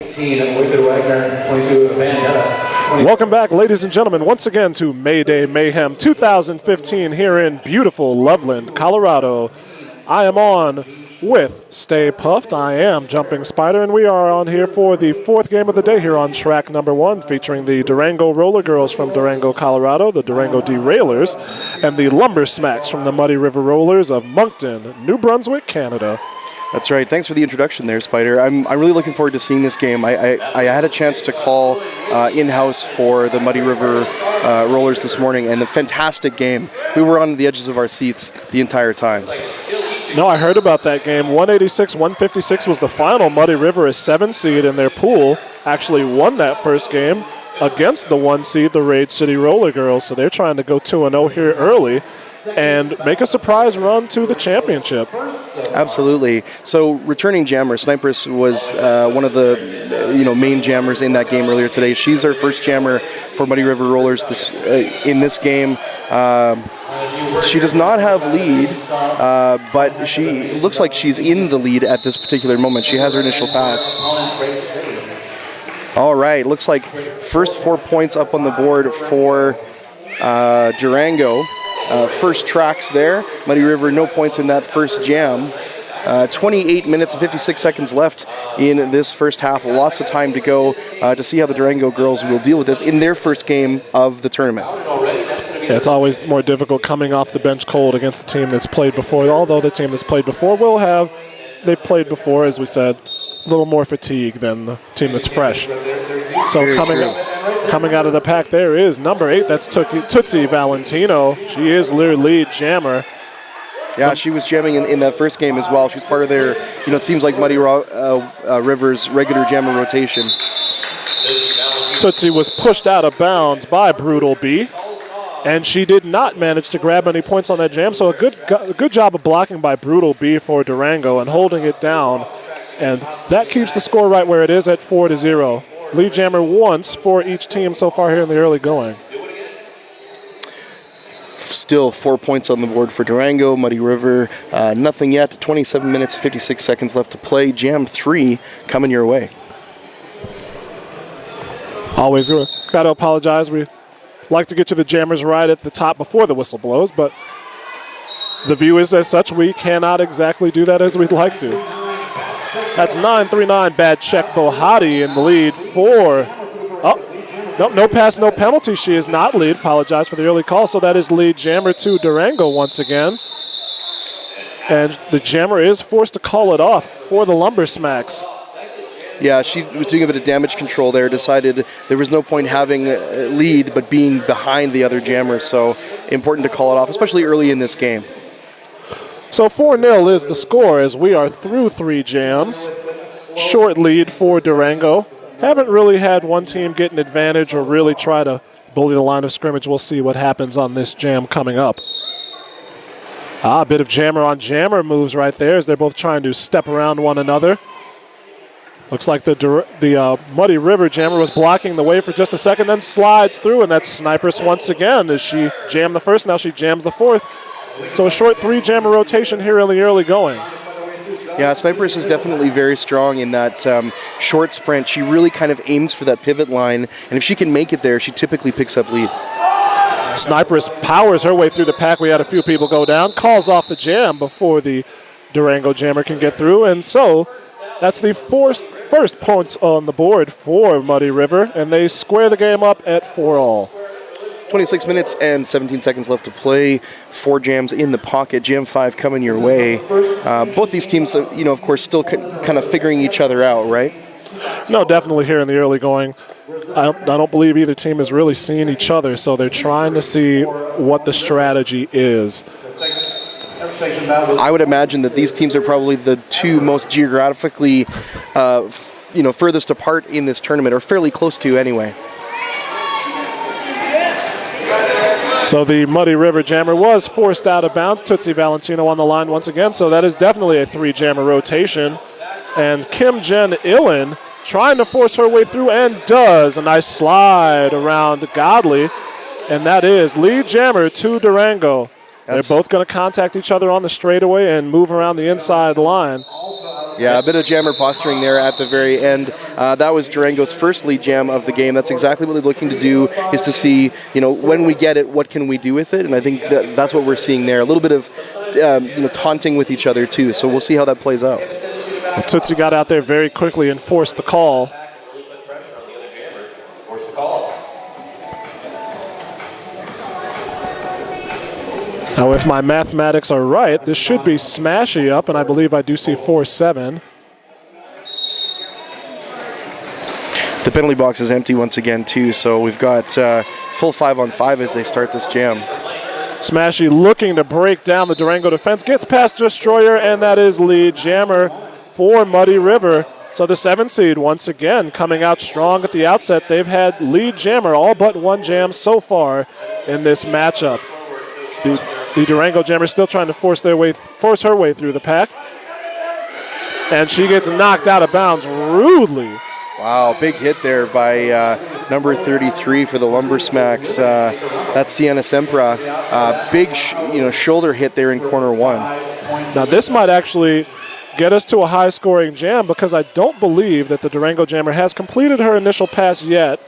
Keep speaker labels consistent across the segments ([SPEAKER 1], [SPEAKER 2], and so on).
[SPEAKER 1] Welcome back, ladies and gentlemen, once again to Mayday Mayhem 2015 here in beautiful Loveland, Colorado. I am on with Stay Puffed. I am Jumping Spider, and we are on here for the fourth game of the day here on track number 1, featuring the Durango Roller Girls from Durango, Colorado, the Durango Derailers, and the Lumbersmacks from the Muddy River Rollers of Moncton, New Brunswick, Canada.
[SPEAKER 2] That's right. Thanks for the introduction there, Spider. I'm really looking forward to seeing this game. I had a chance to call in-house for the Muddy River Rollers this morning, and a fantastic game. We were on the edges of our seats the entire time.
[SPEAKER 1] No, I heard about that game. 186-156 was the final. Muddy River, a 7 seed in their pool, actually won that first game against the 1 seed, the Rage City Roller Girls. So they're trying to go 2-0 here early and make a surprise run to the championship.
[SPEAKER 2] Absolutely. So returning jammer, Sniperess was one of the main jammers in that game earlier today. She's our first jammer for Muddy River Rollers in this game. She does not have lead, but she looks like she's in the lead at this particular moment. She has her initial pass. All right, looks like first 4 points up on the board for Durango. First tracks there. Muddy River, no points in that first jam. 28 minutes and 56 seconds left in this first half. Lots of time to go to see how the Durango girls will deal with this in their first game of the tournament.
[SPEAKER 1] Yeah, it's always more difficult coming off the bench cold against a team that's played before, although the team that's played before they've played before, as we said, a little more fatigue than the team that's fresh. So coming out of the pack there is number 8, that's Tootsie Valentino. She is their lead jammer.
[SPEAKER 2] Yeah, she was jamming in that first game as well. She's part of their, it seems like Muddy River's regular jammer rotation.
[SPEAKER 1] Tootsie was pushed out of bounds by Brutal B, and she did not manage to grab any points on that jam. So a good job of blocking by Brutal B for Durango and holding it down. And that keeps the score right where it is at 4-0. Lead jammer once for each team so far here in the early going.
[SPEAKER 2] Still 4 points on the board for Durango. Muddy River, nothing yet. 27 minutes, 56 seconds left to play. Jam 3 coming your way.
[SPEAKER 1] Always got to apologize. We like to get to the jammers right at the top before the whistle blows, but the view is as such. We cannot exactly do that as we'd like to. That's 9-3-9, bad check. Bohati in the lead for... Nope, no pass, no penalty. She is not lead. Apologize for the early call. So that is lead jammer to Durango once again. And the jammer is forced to call it off for the Lumbersmacks.
[SPEAKER 2] Yeah, she was doing a bit of damage control there. Decided there was no point having a lead but being behind the other jammer. So important to call it off, especially early in this game.
[SPEAKER 1] So 4-0 is the score as we are through 3 jams. Short lead for Durango. Haven't really had one team get an advantage or really try to bully the line of scrimmage. We'll see what happens on this jam coming up. A bit of jammer on jammer moves right there as they're both trying to step around one another. Looks like the Muddy River jammer was blocking the way for just a second, then slides through, and that's Sniperess once again as she jammed the first, now she jams the fourth. So a short 3 jammer rotation here in the early going.
[SPEAKER 2] Yeah, Sniperess is definitely very strong in that short sprint. She really kind of aims for that pivot line, and if she can make it there, she typically picks up lead.
[SPEAKER 1] Sniperess powers her way through the pack. We had a few people go down, calls off the jam before the Durango jammer can get through, and so that's the first points on the board for Muddy River, and they square the game up at 4-all.
[SPEAKER 2] 26 minutes and 17 seconds left to play. 4 jams in the pocket. Jam 5 coming your way. Both these teams, of course, still kind of figuring each other out, right?
[SPEAKER 1] No, definitely here in the early going. I don't believe either team has really seen each other, so they're trying to see what the strategy is.
[SPEAKER 2] I would imagine that these teams are probably the 2 most geographically, furthest apart in this tournament, or fairly close to anyway.
[SPEAKER 1] So the Muddy River jammer was forced out of bounds. Tootsie Valentino on the line once again, so that is definitely a 3 jammer rotation. And Kim Jen Illen trying to force her way through and does. A nice slide around Godley, and that is lead jammer to Durango. They're both going to contact each other on the straightaway and move around the inside line.
[SPEAKER 2] Yeah, a bit of jammer posturing there at the very end. That was Durango's first lead jam of the game. That's exactly what they're looking to do, is to see, when we get it, what can we do with it? And I think that's what we're seeing there. A little bit of taunting with each other too. So we'll see how that plays out.
[SPEAKER 1] Well, Tootsie got out there very quickly and forced the call. Now, if my mathematics are right, this should be Smashy up, and I believe I do see 4-7.
[SPEAKER 2] The penalty box is empty once again, too, so we've got full 5-on-5 as they start this jam.
[SPEAKER 1] Smashy looking to break down the Durango defense, gets past Destroyer, and that is lead jammer for Muddy River. So the 7 seed once again coming out strong at the outset. They've had lead jammer all but one jam so far in this matchup. The Durango jammer still trying to force her way through the pack. And she gets knocked out of bounds rudely.
[SPEAKER 2] Wow, big hit there by number 33 for the Lumbersmacks. That's Sienna Sempra. Big shoulder hit there in corner 1.
[SPEAKER 1] Now this might actually get us to a high-scoring jam, because I don't believe that the Durango jammer has completed her initial pass yet.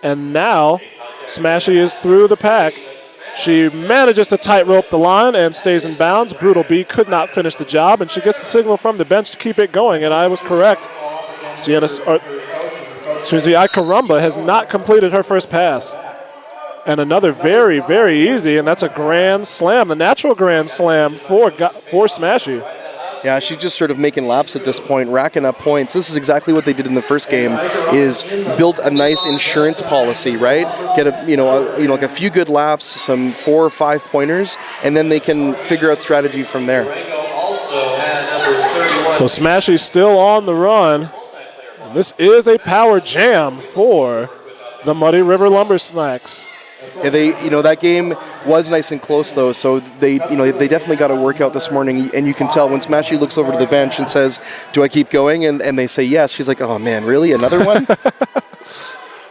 [SPEAKER 1] And now Smashy is through the pack. She manages to tightrope the line and stays in bounds. Brutal B could not finish the job, and she gets the signal from the bench to keep it going, and I was correct. Ikarumba has not completed her first pass. And another very, very easy, and that's a grand slam, the natural grand slam for Smashy.
[SPEAKER 2] Yeah, she's just sort of making laps at this point, racking up points. This is exactly what they did in the first game, is built a nice insurance policy, right? Get like a few good laps, some 4 or 5 pointers, and then they can figure out strategy from there.
[SPEAKER 1] So Smashy's still on the run. And this is a power jam for the Muddy River Lumbersmacks.
[SPEAKER 2] Yeah, that game was nice and close though, so they definitely got a workout this morning, and you can tell when Smashy looks over to the bench and says, "Do I keep going?" and they say yes. She's like, "Oh man, really? Another one?"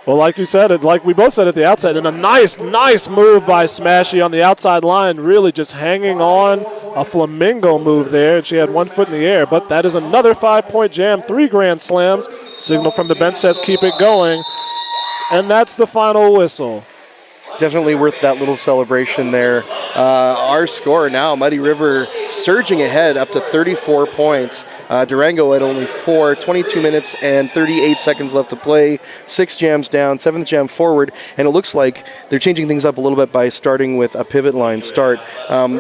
[SPEAKER 1] Well, like you said, like we both said at the outset, and a nice move by Smashy on the outside line, really just hanging on, a flamingo move there, and she had 1 foot in the air. But that is another 5-point jam, 3 grand slams. Signal from the bench says keep it going, and that's the final whistle.
[SPEAKER 2] Definitely worth that little celebration there. Our score now, Muddy River surging ahead up to 34 points. Durango at only 4, 22 minutes and 38 seconds left to play. 6 jams down, 7th jam forward, and it looks like they're changing things up a little bit by starting with a pivot line start.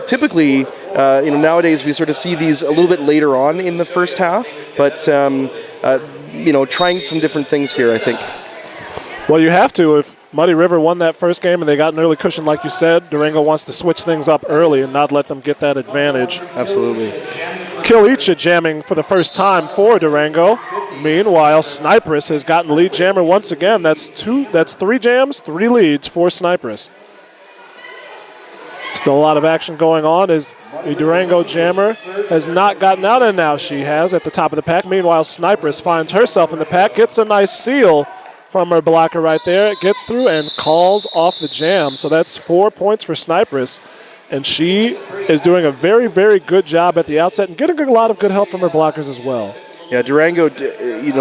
[SPEAKER 2] Typically, nowadays we sort of see these a little bit later on in the first half, but trying some different things here, I think.
[SPEAKER 1] Well, you have to. If Muddy River won that first game and they got an early cushion, like you said, Durango wants to switch things up early and not let them get that advantage.
[SPEAKER 2] Absolutely.
[SPEAKER 1] Kilicha jamming for the first time for Durango. Meanwhile, Sniperus has gotten lead jammer once again. That's 3 jams, 3 leads for Sniperus. Still a lot of action going on as the Durango jammer has not gotten out, and now she has at the top of the pack. Meanwhile, Sniperus finds herself in the pack, gets a nice seal from her blocker right there. It gets through and calls off the jam. So that's 4 points for Sniperus. And she is doing a very, very good job at the outset and getting a lot of good help from her blockers as well.
[SPEAKER 2] Yeah, Durango,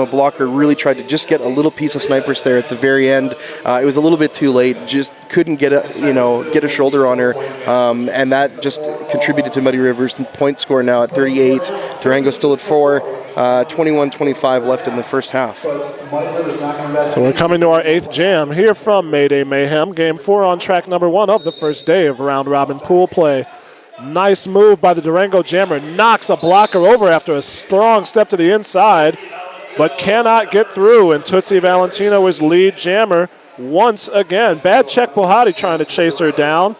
[SPEAKER 2] blocker really tried to just get a little piece of Sniperus there at the very end. It was a little bit too late. Just couldn't get a shoulder on her, and that just contributed to Muddy River's point score now at 38. Durango still at 4. 21-25 left in the first half.
[SPEAKER 1] So we're coming to our 8th jam here from Mayday Mayhem. Game 4 on track number 1 of the first day of round-robin pool play. Nice move by the Durango jammer. Knocks a blocker over after a strong step to the inside, but cannot get through. And Tootsie Valentino is lead jammer once again. Bad check Bohati trying to chase her down.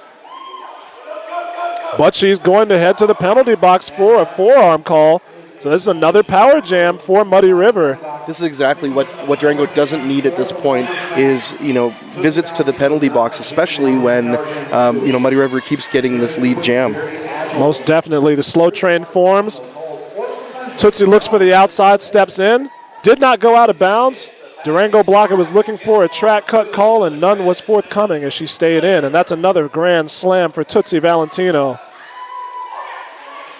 [SPEAKER 1] But she's going to head to the penalty box for a forearm call. So this is another power jam for Muddy River.
[SPEAKER 2] This is exactly what Durango doesn't need at this point is, visits to the penalty box, especially when, Muddy River keeps getting this lead jam.
[SPEAKER 1] Most definitely. The slow train forms. Tootsie looks for the outside, steps in. Did not go out of bounds. Durango blocker was looking for a track cut call, and none was forthcoming as she stayed in. And that's another grand slam for Tootsie Valentino.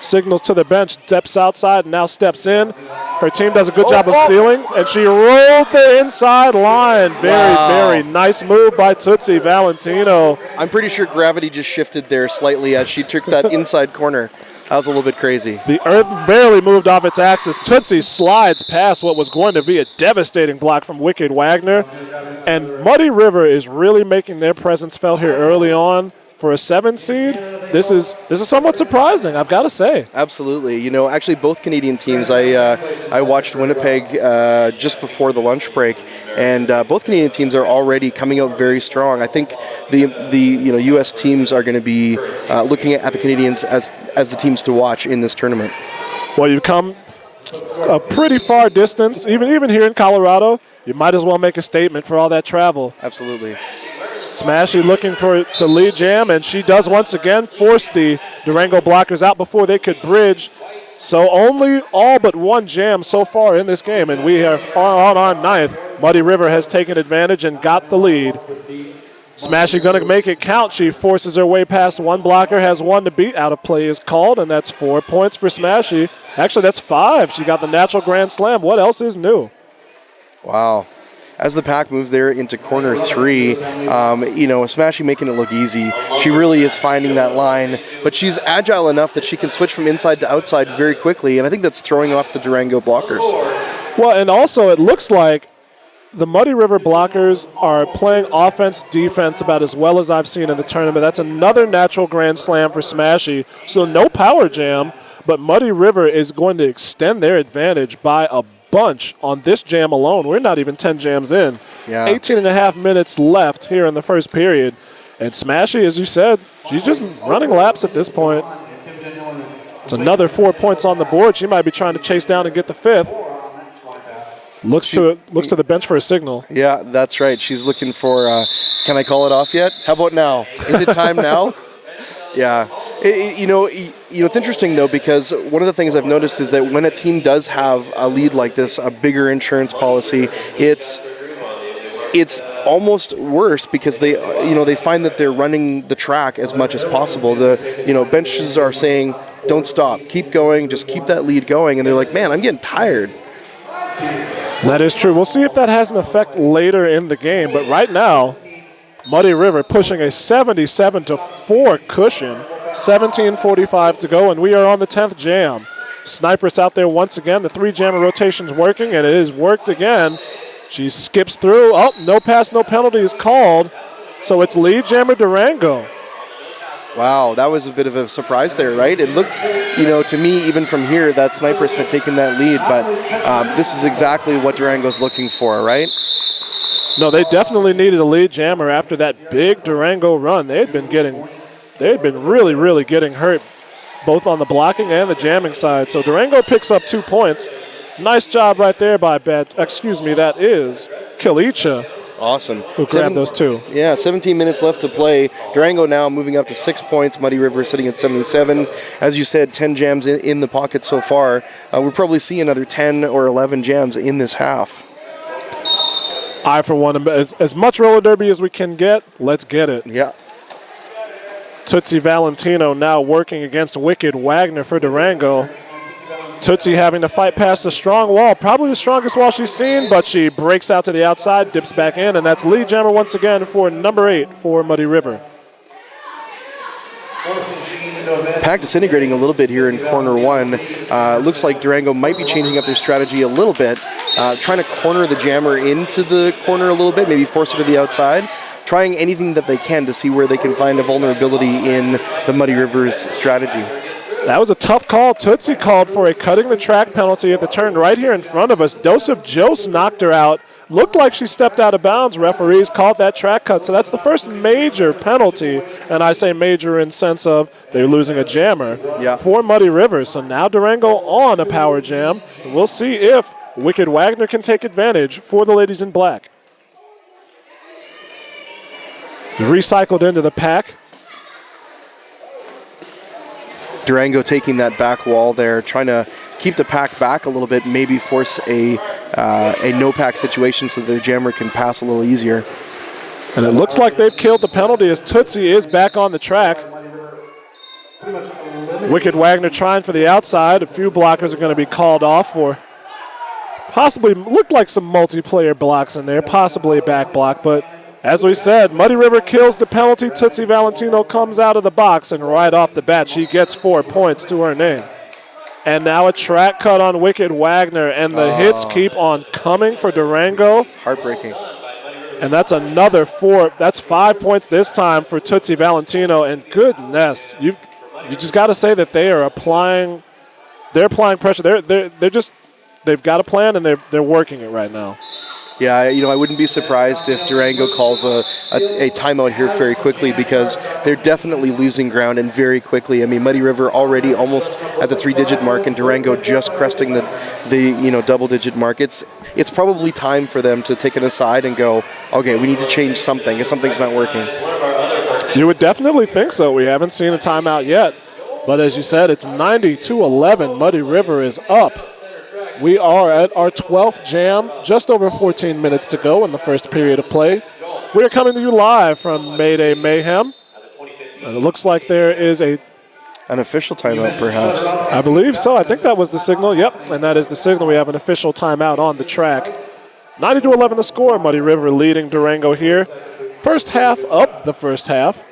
[SPEAKER 1] signals to the bench, steps outside, and now steps in. Her team does a good job of sealing, and she rolled the inside line. Very nice move by Tootsie Valentino.
[SPEAKER 2] I'm pretty sure gravity just shifted there slightly as she took that inside corner. That was a little bit crazy.
[SPEAKER 1] The earth barely moved off its axis. Tootsie slides past what was going to be a devastating block from Wicked Wagner. And Muddy River is really making their presence felt here early on. For a 7 seed, this is somewhat surprising, I've got to say.
[SPEAKER 2] Absolutely. You know, actually both Canadian teams, I watched Winnipeg just before the lunch break, and both Canadian teams are already coming out very strong. I think the U.S. teams are going to be looking at the Canadians as the teams to watch in this tournament.
[SPEAKER 1] Well, you've come a pretty far distance, even here in Colorado. You might as well make a statement for all that travel.
[SPEAKER 2] Absolutely.
[SPEAKER 1] Smashy looking to lead jam, and she does once again force the Durango blockers out before they could bridge. So only all but one jam so far in this game, and we are on our 9th. Muddy River has taken advantage and got the lead. Smashy going to make it count. She forces her way past one blocker, has one to beat. Out of play is called, and that's 4 points for Smashy. Actually, that's 5. She got the natural grand slam. What else is new?
[SPEAKER 2] Wow. As the pack moves there into corner 3, Smashy making it look easy. She really is finding that line, but she's agile enough that she can switch from inside to outside very quickly, and I think that's throwing off the Durango blockers.
[SPEAKER 1] Well, and also it looks like the Muddy River blockers are playing offense, defense about as well as I've seen in the tournament. That's another natural grand slam for Smashy. So no power jam, but Muddy River is going to extend their advantage by a bunch on this jam alone. We're not even 10 jams in.
[SPEAKER 2] Yeah.
[SPEAKER 1] 18 and a half minutes left here in the first period. And Smashy, as you said, she's just running laps at this point. It's another 4 points on the board. She might be trying to chase down and get the 5th. Looks to the bench for a signal.
[SPEAKER 2] Yeah, that's right. She's looking for, can I call it off yet? How about now? Is it time now? Yeah. It's interesting, though, because one of the things I've noticed is that when a team does have a lead like this, a bigger insurance policy, it's almost worse because they find that they're running the track as much as possible. The benches are saying, don't stop, keep going, just keep that lead going. And they're like, man, I'm getting tired.
[SPEAKER 1] That is true. We'll see if that has an effect later in the game. But right now, Muddy River pushing a 77-4 cushion. 17:45 to go, and we are on the 10th jam. Sniper's out there once again. The 3-jammer rotation's working, and it is worked again. She skips through. Oh, no pass, no penalty is called. So it's lead jammer Durango.
[SPEAKER 2] Wow, that was a bit of a surprise there, right? It looked, to me, even from here, that Snipers had taken that lead, but this is exactly what Durango's looking for, right?
[SPEAKER 1] No, they definitely needed a lead jammer after that big Durango run. They had been really, really getting hurt, both on the blocking and the jamming side. So Durango picks up 2 points. Nice job right there by that is Kilicha.
[SPEAKER 2] Awesome.
[SPEAKER 1] Who grabbed those 2.
[SPEAKER 2] Yeah, 17 minutes left to play. Durango now moving up to 6 points. Muddy River sitting at 77. As you said, 10 jams in the pocket so far. We'll probably see another 10 or 11 jams in this half.
[SPEAKER 1] I, for one, as much roller derby as we can get, let's get it.
[SPEAKER 2] Yeah.
[SPEAKER 1] Tootsie Valentino now working against Wicked Wagner for Durango. Tootsie having to fight past a strong wall, probably the strongest wall she's seen, but she breaks out to the outside, dips back in, and that's lead jammer once again for number 8 for Muddy River.
[SPEAKER 2] Pack disintegrating a little bit here in corner 1. Looks like Durango might be changing up their strategy a little bit, trying to corner the jammer into the corner a little bit, maybe force her to the outside. Trying anything that they can to see where they can find a vulnerability in the Muddy River's strategy.
[SPEAKER 1] That was a tough call. Tootsie called for a cutting the track penalty at the turn right here in front of us. Joseph Jose knocked her out. Looked like she stepped out of bounds. Referees called that track cut. So that's the first major penalty, and I say major in sense of they're losing a jammer for Muddy River. So now Durango on a power jam. And we'll see if Wicked Wagner can take advantage for the ladies in black. Recycled into the pack.
[SPEAKER 2] Durango taking that back wall there, trying to keep the pack back a little bit, maybe force a no-pack situation so their jammer can pass a little easier.
[SPEAKER 1] And it looks like they've killed the penalty as Tootsie is back on the track. Wicked Wagner trying for the outside. A few blockers are going to be called off for possibly looked like some multiplayer blocks in there, possibly a back block. But as we said, Muddy River kills the penalty. Tootsie Valentino comes out of the box, and right off the bat, she gets 4 points to her name. And now a track cut on Wicked Wagner, and the hits keep on coming for Durango.
[SPEAKER 2] Heartbreaking.
[SPEAKER 1] And that's another 4. That's 5 points this time for Tootsie Valentino. And goodness, you just got to say that they are applying. They're applying pressure. They've got a plan, and they're working it right now.
[SPEAKER 2] Yeah, I wouldn't be surprised if Durango calls a timeout here very quickly, because they're definitely losing ground, and very quickly. I mean, Muddy River already almost at the 3-digit mark, and Durango just cresting the double-digit mark. It's probably time for them to take it aside and go, okay, we need to change something if something's not working.
[SPEAKER 1] You would definitely think so. We haven't seen a timeout yet. But as you said, it's 90-11. Muddy River is up. We are at our 12th jam, just over 14 minutes to go in the first period of play. We are coming to you live from Mayday Mayhem. And it looks like there is an
[SPEAKER 2] official timeout, perhaps.
[SPEAKER 1] I believe so. I think that was the signal. Yep, and that is the signal. We have an official timeout on the track. 90-11 the score. Muddy River leading Durango here. First half up the first half.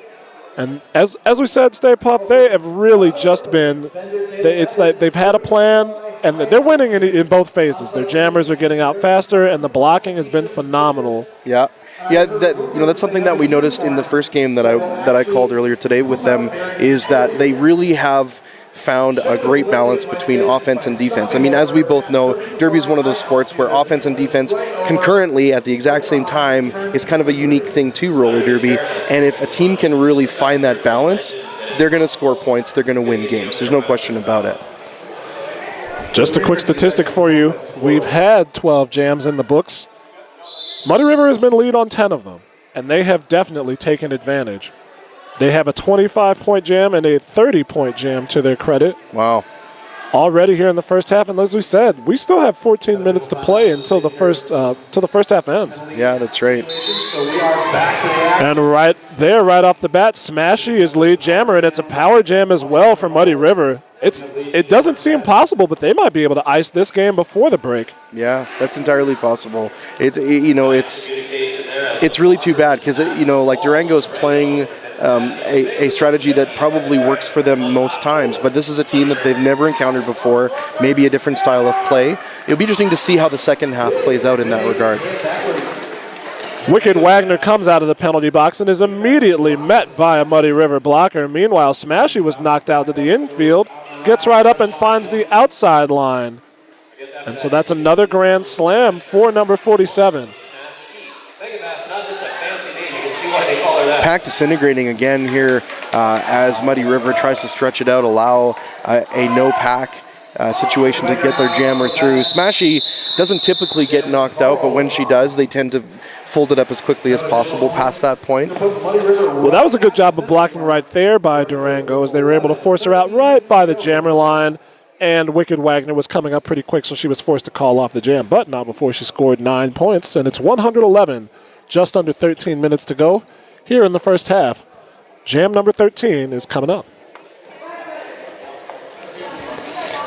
[SPEAKER 1] And as we said, Stay Puft, they have really just been, it's like they've had a plan, and they're winning in both phases. Their jammers are getting out faster, and the blocking has been phenomenal.
[SPEAKER 2] Yeah. That's something that we noticed in the first game that I called earlier today with them, is that they really have found a great balance between offense and defense. I mean, as we both know, Derby is one of those sports where offense and defense concurrently at the exact same time is kind of a unique thing to roller derby. And if a team can really find that balance, they're going to score points, they're going to win games. There's no question about it.
[SPEAKER 1] Just a quick statistic for you. We've had 12 jams in the books. Muddy River has been lead on 10 of them, and they have definitely taken advantage. They have a 25-point jam and a 30-point jam to their credit.
[SPEAKER 2] Wow.
[SPEAKER 1] Already here in the first half, and as we said, we still have 14 minutes to play until the first half ends.
[SPEAKER 2] Yeah, that's right.
[SPEAKER 1] And right there, right off the bat, Smashy is lead jammer, and it's a power jam as well for Muddy River. It doesn't seem possible, but they might be able to ice this game before the break.
[SPEAKER 2] Yeah, that's entirely possible. It's really too bad, because like Durango's playing a strategy that probably works for them most times, but this is a team that they've never encountered before, maybe a different style of play. It'll be interesting to see how the second half plays out in that regard.
[SPEAKER 1] Wicked Wagner comes out of the penalty box and is immediately met by a Muddy River blocker. Meanwhile, Smashy was knocked out to the infield, gets right up and finds the outside line. And so that's another grand slam for number 47.
[SPEAKER 2] Pack disintegrating again here as Muddy River tries to stretch it out, allow a no-pack situation to get their jammer through. Smashy doesn't typically get knocked out, but when she does, they tend to fold it up as quickly as possible past that point.
[SPEAKER 1] Well, that was a good job of blocking right there by Durango, as they were able to force her out right by the jammer line, and Wicked Wagner was coming up pretty quick, so she was forced to call off the jam, but not before she scored 9 points, and it's 111, just under 13 minutes to go here in the first half. Jam number 13 is coming up.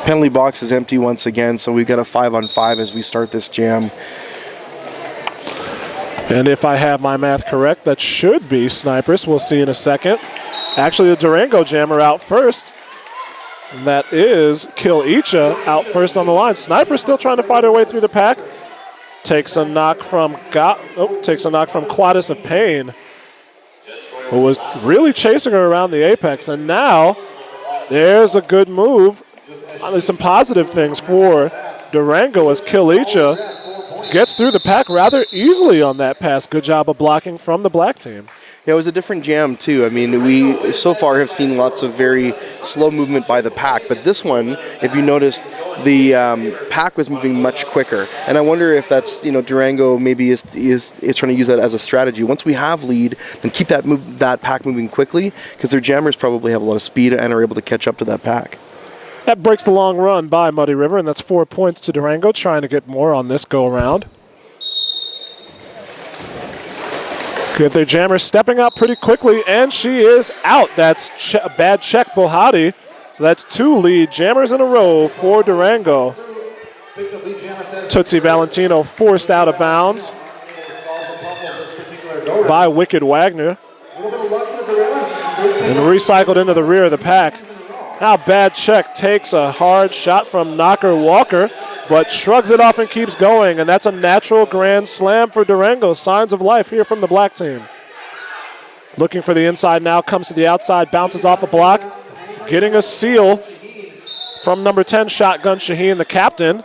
[SPEAKER 2] Penalty box is empty once again, so we've got a 5-on-5 as we start this jam.
[SPEAKER 1] And if I have my math correct, that should be Snipers. We'll see in a second. Actually, the Durango jammer out first. And that is Kill Icha out first on the line. Sniper still trying to fight her way through the pack. Takes a knock from Quaddis of Pain, who was really chasing her around the apex. And now there's a good move. There's some positive things for Durango as Kill Icha gets through the pack rather easily on that pass. Good job of blocking from the black team.
[SPEAKER 2] Yeah, it was a different jam, too. I mean, we so far have seen lots of very slow movement by the pack, but this one, if you noticed, the pack was moving much quicker. And I wonder if that's, Durango maybe is trying to use that as a strategy. Once we have lead, then keep that pack moving quickly, because their jammers probably have a lot of speed and are able to catch up to that pack.
[SPEAKER 1] That breaks the long run by Muddy River, and that's 4 points to Durango, trying to get more on this go-around. Get their jammer stepping up pretty quickly, and she is out. That's a bad check, Bohati. So that's 2 lead jammers in a row for Durango. Tootsie Valentino forced out of bounds by Wicked Wagner and recycled into the rear of the pack. Now Bad Check takes a hard shot from Knocker Walker, but shrugs it off and keeps going, and that's a natural grand slam for Durango. Signs of life here from the black team. Looking for the inside now, comes to the outside, bounces off a block, getting a seal from number 10, Shotgun Shaheen, the captain.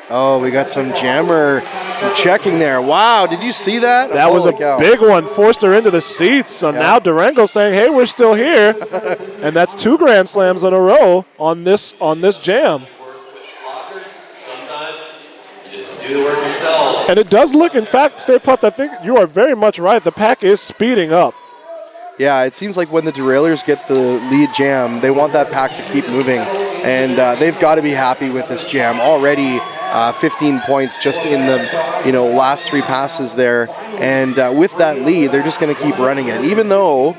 [SPEAKER 2] Oh, we got some jammer checking there. Wow, did you see that?
[SPEAKER 1] That was a big one, forced her into the seats. So now Durango saying, hey, we're still here. And that's 2 grand slams in a row on this jam. And it does look, in fact, Stay Puft, I think you are very much right. The pack is speeding up.
[SPEAKER 2] Yeah, it seems like when the derailers get the lead jam, they want that pack to keep moving. And they've got to be happy with this jam. Already 15 points just in the last 3 passes there. And with that lead, they're just going to keep running it. Even though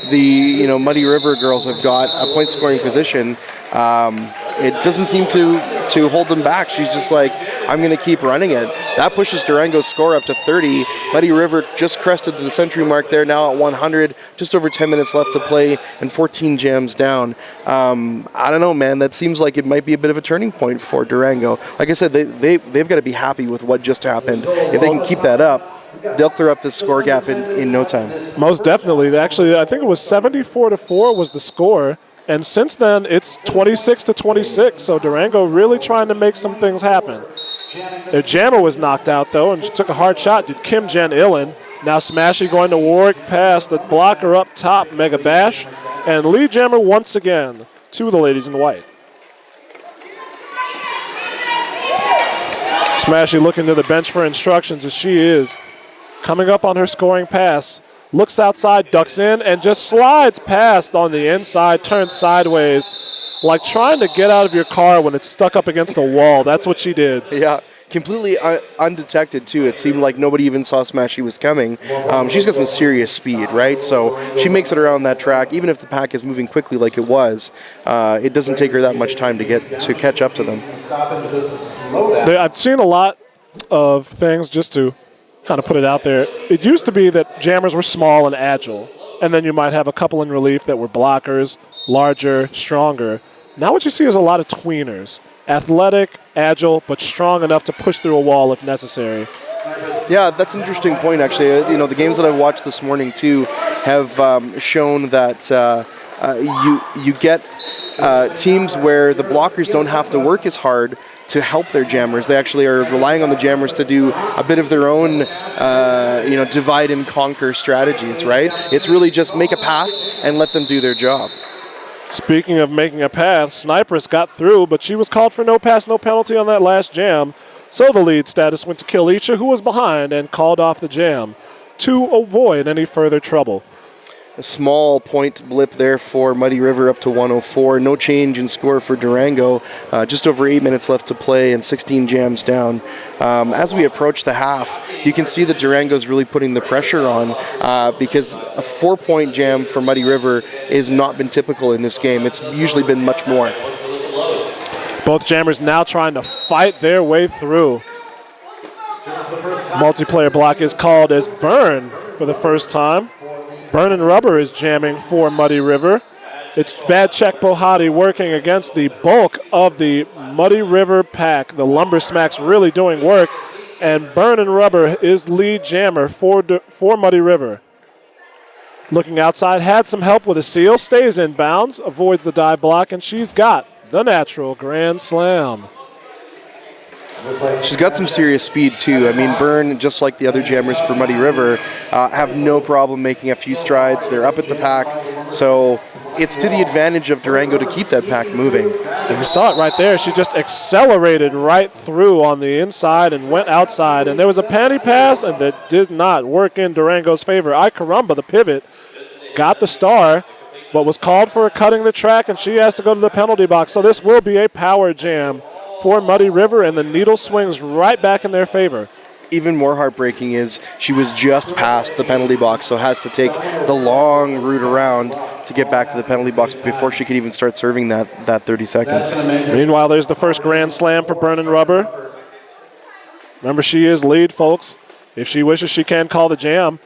[SPEAKER 2] the Muddy River girls have got a point scoring position, it doesn't seem to hold them back. She's just like, I'm going to keep running it. That pushes Durango's score up to 30. Muddy River just crested the century mark there, now at 100. Just over 10 minutes left to play and 14 jams down. I don't know, man. That seems like it might be a bit of a turning point for Durango. Like I said, they've got to be happy with what just happened. If they can keep that up, they'll clear up this score gap in no time.
[SPEAKER 1] Most definitely. Actually, I think it was 74-4 was the score. And since then, it's 26-26. So Durango really trying to make some things happen. Their jammer was knocked out, though, and she took a hard shot. Did Kim Jen Illen. Now Smashy going to Warwick past the blocker up top, Mega Bash. And lead jammer once again to the ladies in white. Smashy looking to the bench for instructions as she is coming up on her scoring pass. Looks outside, ducks in, and just slides past on the inside, turns sideways, like trying to get out of your car when it's stuck up against a wall. That's what she did.
[SPEAKER 2] Yeah, completely undetected, too. It seemed like nobody even saw Smashy was coming. She's got some serious speed, right? So she makes it around that track. Even if the pack is moving quickly like it was, it doesn't take her that much time to catch up to them.
[SPEAKER 1] I've seen a lot of things just to kind of put it out there. It used to be that jammers were small and agile, and then you might have a couple in relief that were blockers, larger, stronger. Now what you see is a lot of tweeners. Athletic, agile, but strong enough to push through a wall if necessary.
[SPEAKER 2] Yeah, that's an interesting point, actually. The games that I've watched this morning, too, have shown that you get teams where the blockers don't have to work as hard to help their jammers. They actually are relying on the jammers to do a bit of their own, divide and conquer strategies, right? It's really just make a path and let them do their job.
[SPEAKER 1] Speaking of making a path, Sniperess got through, but she was called for no pass, no penalty on that last jam. So the lead status went to Kilicha, who was behind and called off the jam to avoid any further trouble.
[SPEAKER 2] A small point blip there for Muddy River up to 104. No change in score for Durango. Just over 8 minutes left to play and 16 jams down. As we approach the half, you can see that Durango's really putting the pressure on because a 4-point jam for Muddy River has not been typical in this game. It's usually been much more.
[SPEAKER 1] Both jammers now trying to fight their way through. Multiplayer block is called as Burn for the first time. Burnin' Rubber is jamming for Muddy River. It's Bad Check Bohati working against the bulk of the Muddy River pack. The Lumbersmacks really doing work. And Burnin' Rubber is lead jammer for Muddy River. Looking outside, had some help with a seal, stays in bounds, avoids the dive block, and she's got the natural grand slam.
[SPEAKER 2] She's got some serious speed, too. I mean, Burn, just like the other jammers for Muddy River, have no problem making a few strides. They're up at the pack, so it's to the advantage of Durango to keep that pack moving.
[SPEAKER 1] And we saw it right there. She just accelerated right through on the inside and went outside. And there was a panty pass, and that did not work in Durango's favor. Ay Caramba, the pivot, got the star, but was called for cutting the track, and she has to go to the penalty box. So this will be a power jam for Muddy River, and the needle swings right back in their favor.
[SPEAKER 2] Even more heartbreaking is she was just past the penalty box, so has to take the long route around to get back to the penalty box before she could even start serving that 30 seconds.
[SPEAKER 1] Meanwhile, there's the first grand slam for Burnin' Rubber. Remember, she is lead, folks. If she wishes, she can call the jam.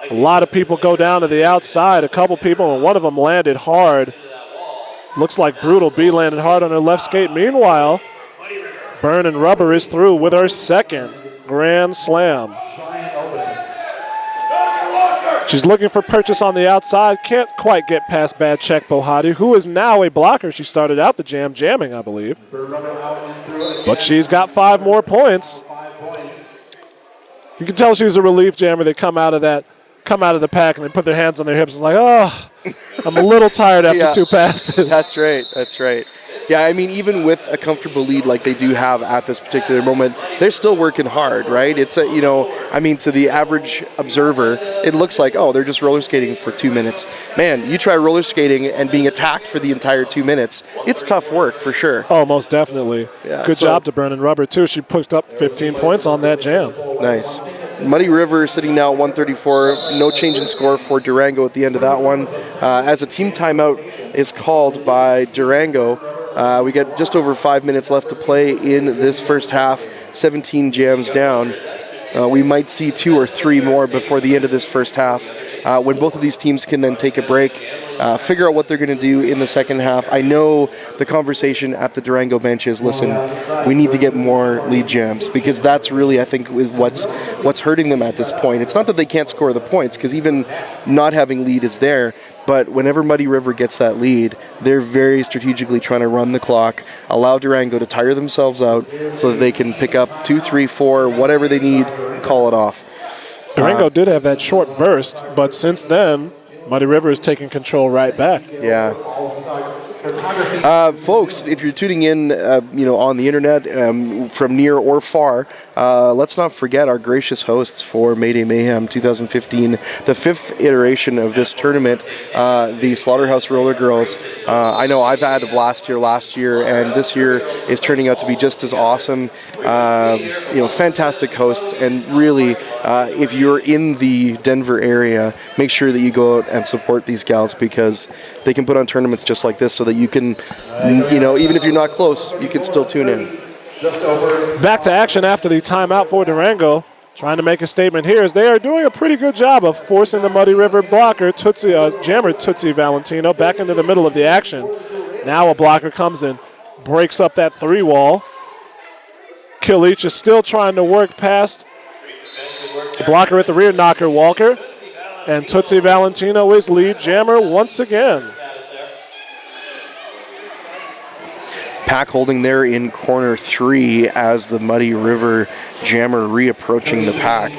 [SPEAKER 1] A lot of people go down to the outside. A couple people, and one of them landed hard. Looks like Brutal B landed hard on her left skate. Meanwhile, Burnin' Rubber is through with her second grand slam. She's looking for purchase on the outside. Can't quite get past Bad Check Bohadi, who is now a blocker. She started out the jam jamming, I believe. But she's got 5 more points. You can tell she's a relief jammer. They come out of the pack and they put their hands on their hips. It's like, oh, I'm a little tired after 2 passes.
[SPEAKER 2] That's right. Yeah, I mean, even with a comfortable lead like they do have at this particular moment, they're still working hard, right? It's to the average observer, it looks like, oh, they're just roller skating for 2 minutes. Man, you try roller skating and being attacked for the entire 2 minutes. It's tough work for sure.
[SPEAKER 1] Oh, most definitely.
[SPEAKER 2] Yeah,
[SPEAKER 1] Good job to Burnin' Rubber, too. She picked up 15 points on that jam.
[SPEAKER 2] Nice. Muddy River sitting now at 134. No change in score for Durango at the end of that one. As a team timeout is called by Durango, we got just over 5 minutes left to play in this first half. 17 jams down. We might see 2 or 3 more before the end of this first half, when both of these teams can then take a break, figure out what they're going to do in the second half. I know the conversation at the Durango bench is, listen, we need to get more lead jams, because that's really, I think, what's hurting them at this point. It's not that they can't score the points, because even not having lead is there. But whenever Muddy River gets that lead, they're very strategically trying to run the clock, allow Durango to tire themselves out so that they can pick up 2, 3, 4, whatever they need, call it off.
[SPEAKER 1] Durango did have that short burst, but since then, Muddy River is taking control right back.
[SPEAKER 2] Yeah. Folks, if you're tuning in, on the internet from near or far, let's not forget our gracious hosts for Mayday Mayhem 2015, the 5th iteration of this tournament, the Slaughterhouse Roller Girls. I know I've had a blast here last year, and this year is turning out to be just as awesome. Fantastic hosts, and really, if you're in the Denver area, make sure that you go out and support these gals, because they can put on tournaments just like this so that you can, even if you're not close, you can still tune in.
[SPEAKER 1] Back to action after the timeout for Durango. Trying to make a statement here as they are doing a pretty good job of forcing the Muddy River blocker, jammer Tootsie Valentino, back into the middle of the action. Now a blocker comes in, breaks up that 3-wall. Kilich is still trying to work past the blocker at the rear, knocker Walker. And Tootsie Valentino is lead jammer once again.
[SPEAKER 2] Pack holding there in corner 3 as the Muddy River jammer reapproaching the pack.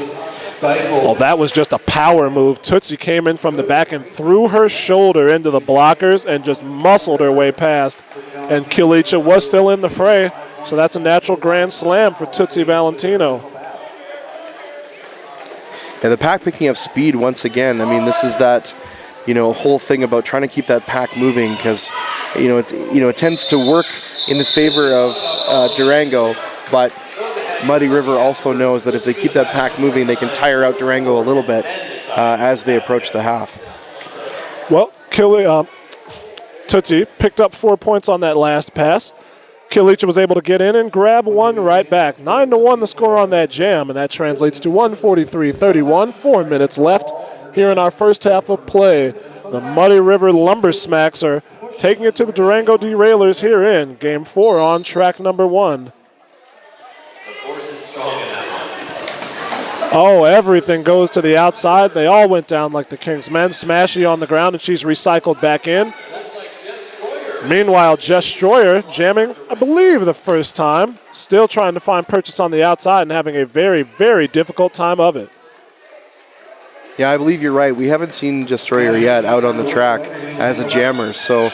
[SPEAKER 1] Well, that was just a power move. Tootsie came in from the back and threw her shoulder into the blockers and just muscled her way past. And Kilicha was still in the fray, so that's a natural grand slam for Tootsie Valentino.
[SPEAKER 2] And the pack picking up speed once again. I mean, this is that, whole thing about trying to keep that pack moving, because, it tends to work in the favor of Durango, but Muddy River also knows that if they keep that pack moving, they can tire out Durango a little bit as they approach the half.
[SPEAKER 1] Well, Tootsie picked up 4 points on that last pass. Kilicha was able to get in and grab one right back. 9-1 the score on that jam, and that translates to 143-31. 4 minutes left here in our first half of play. The Muddy River Lumbersmacks are taking it to the Durango Derailers here in Game 4 on track number 1. Oh, everything goes to the outside. They all went down like the Kings men. Smashy on the ground, and she's recycled back in. Meanwhile, Jess Stroyer jamming, I believe, the first time. Still trying to find purchase on the outside and having a very, very difficult time of it.
[SPEAKER 2] Yeah, I believe you're right. We haven't seen Jess Stroyer yet out on the track as a jammer. So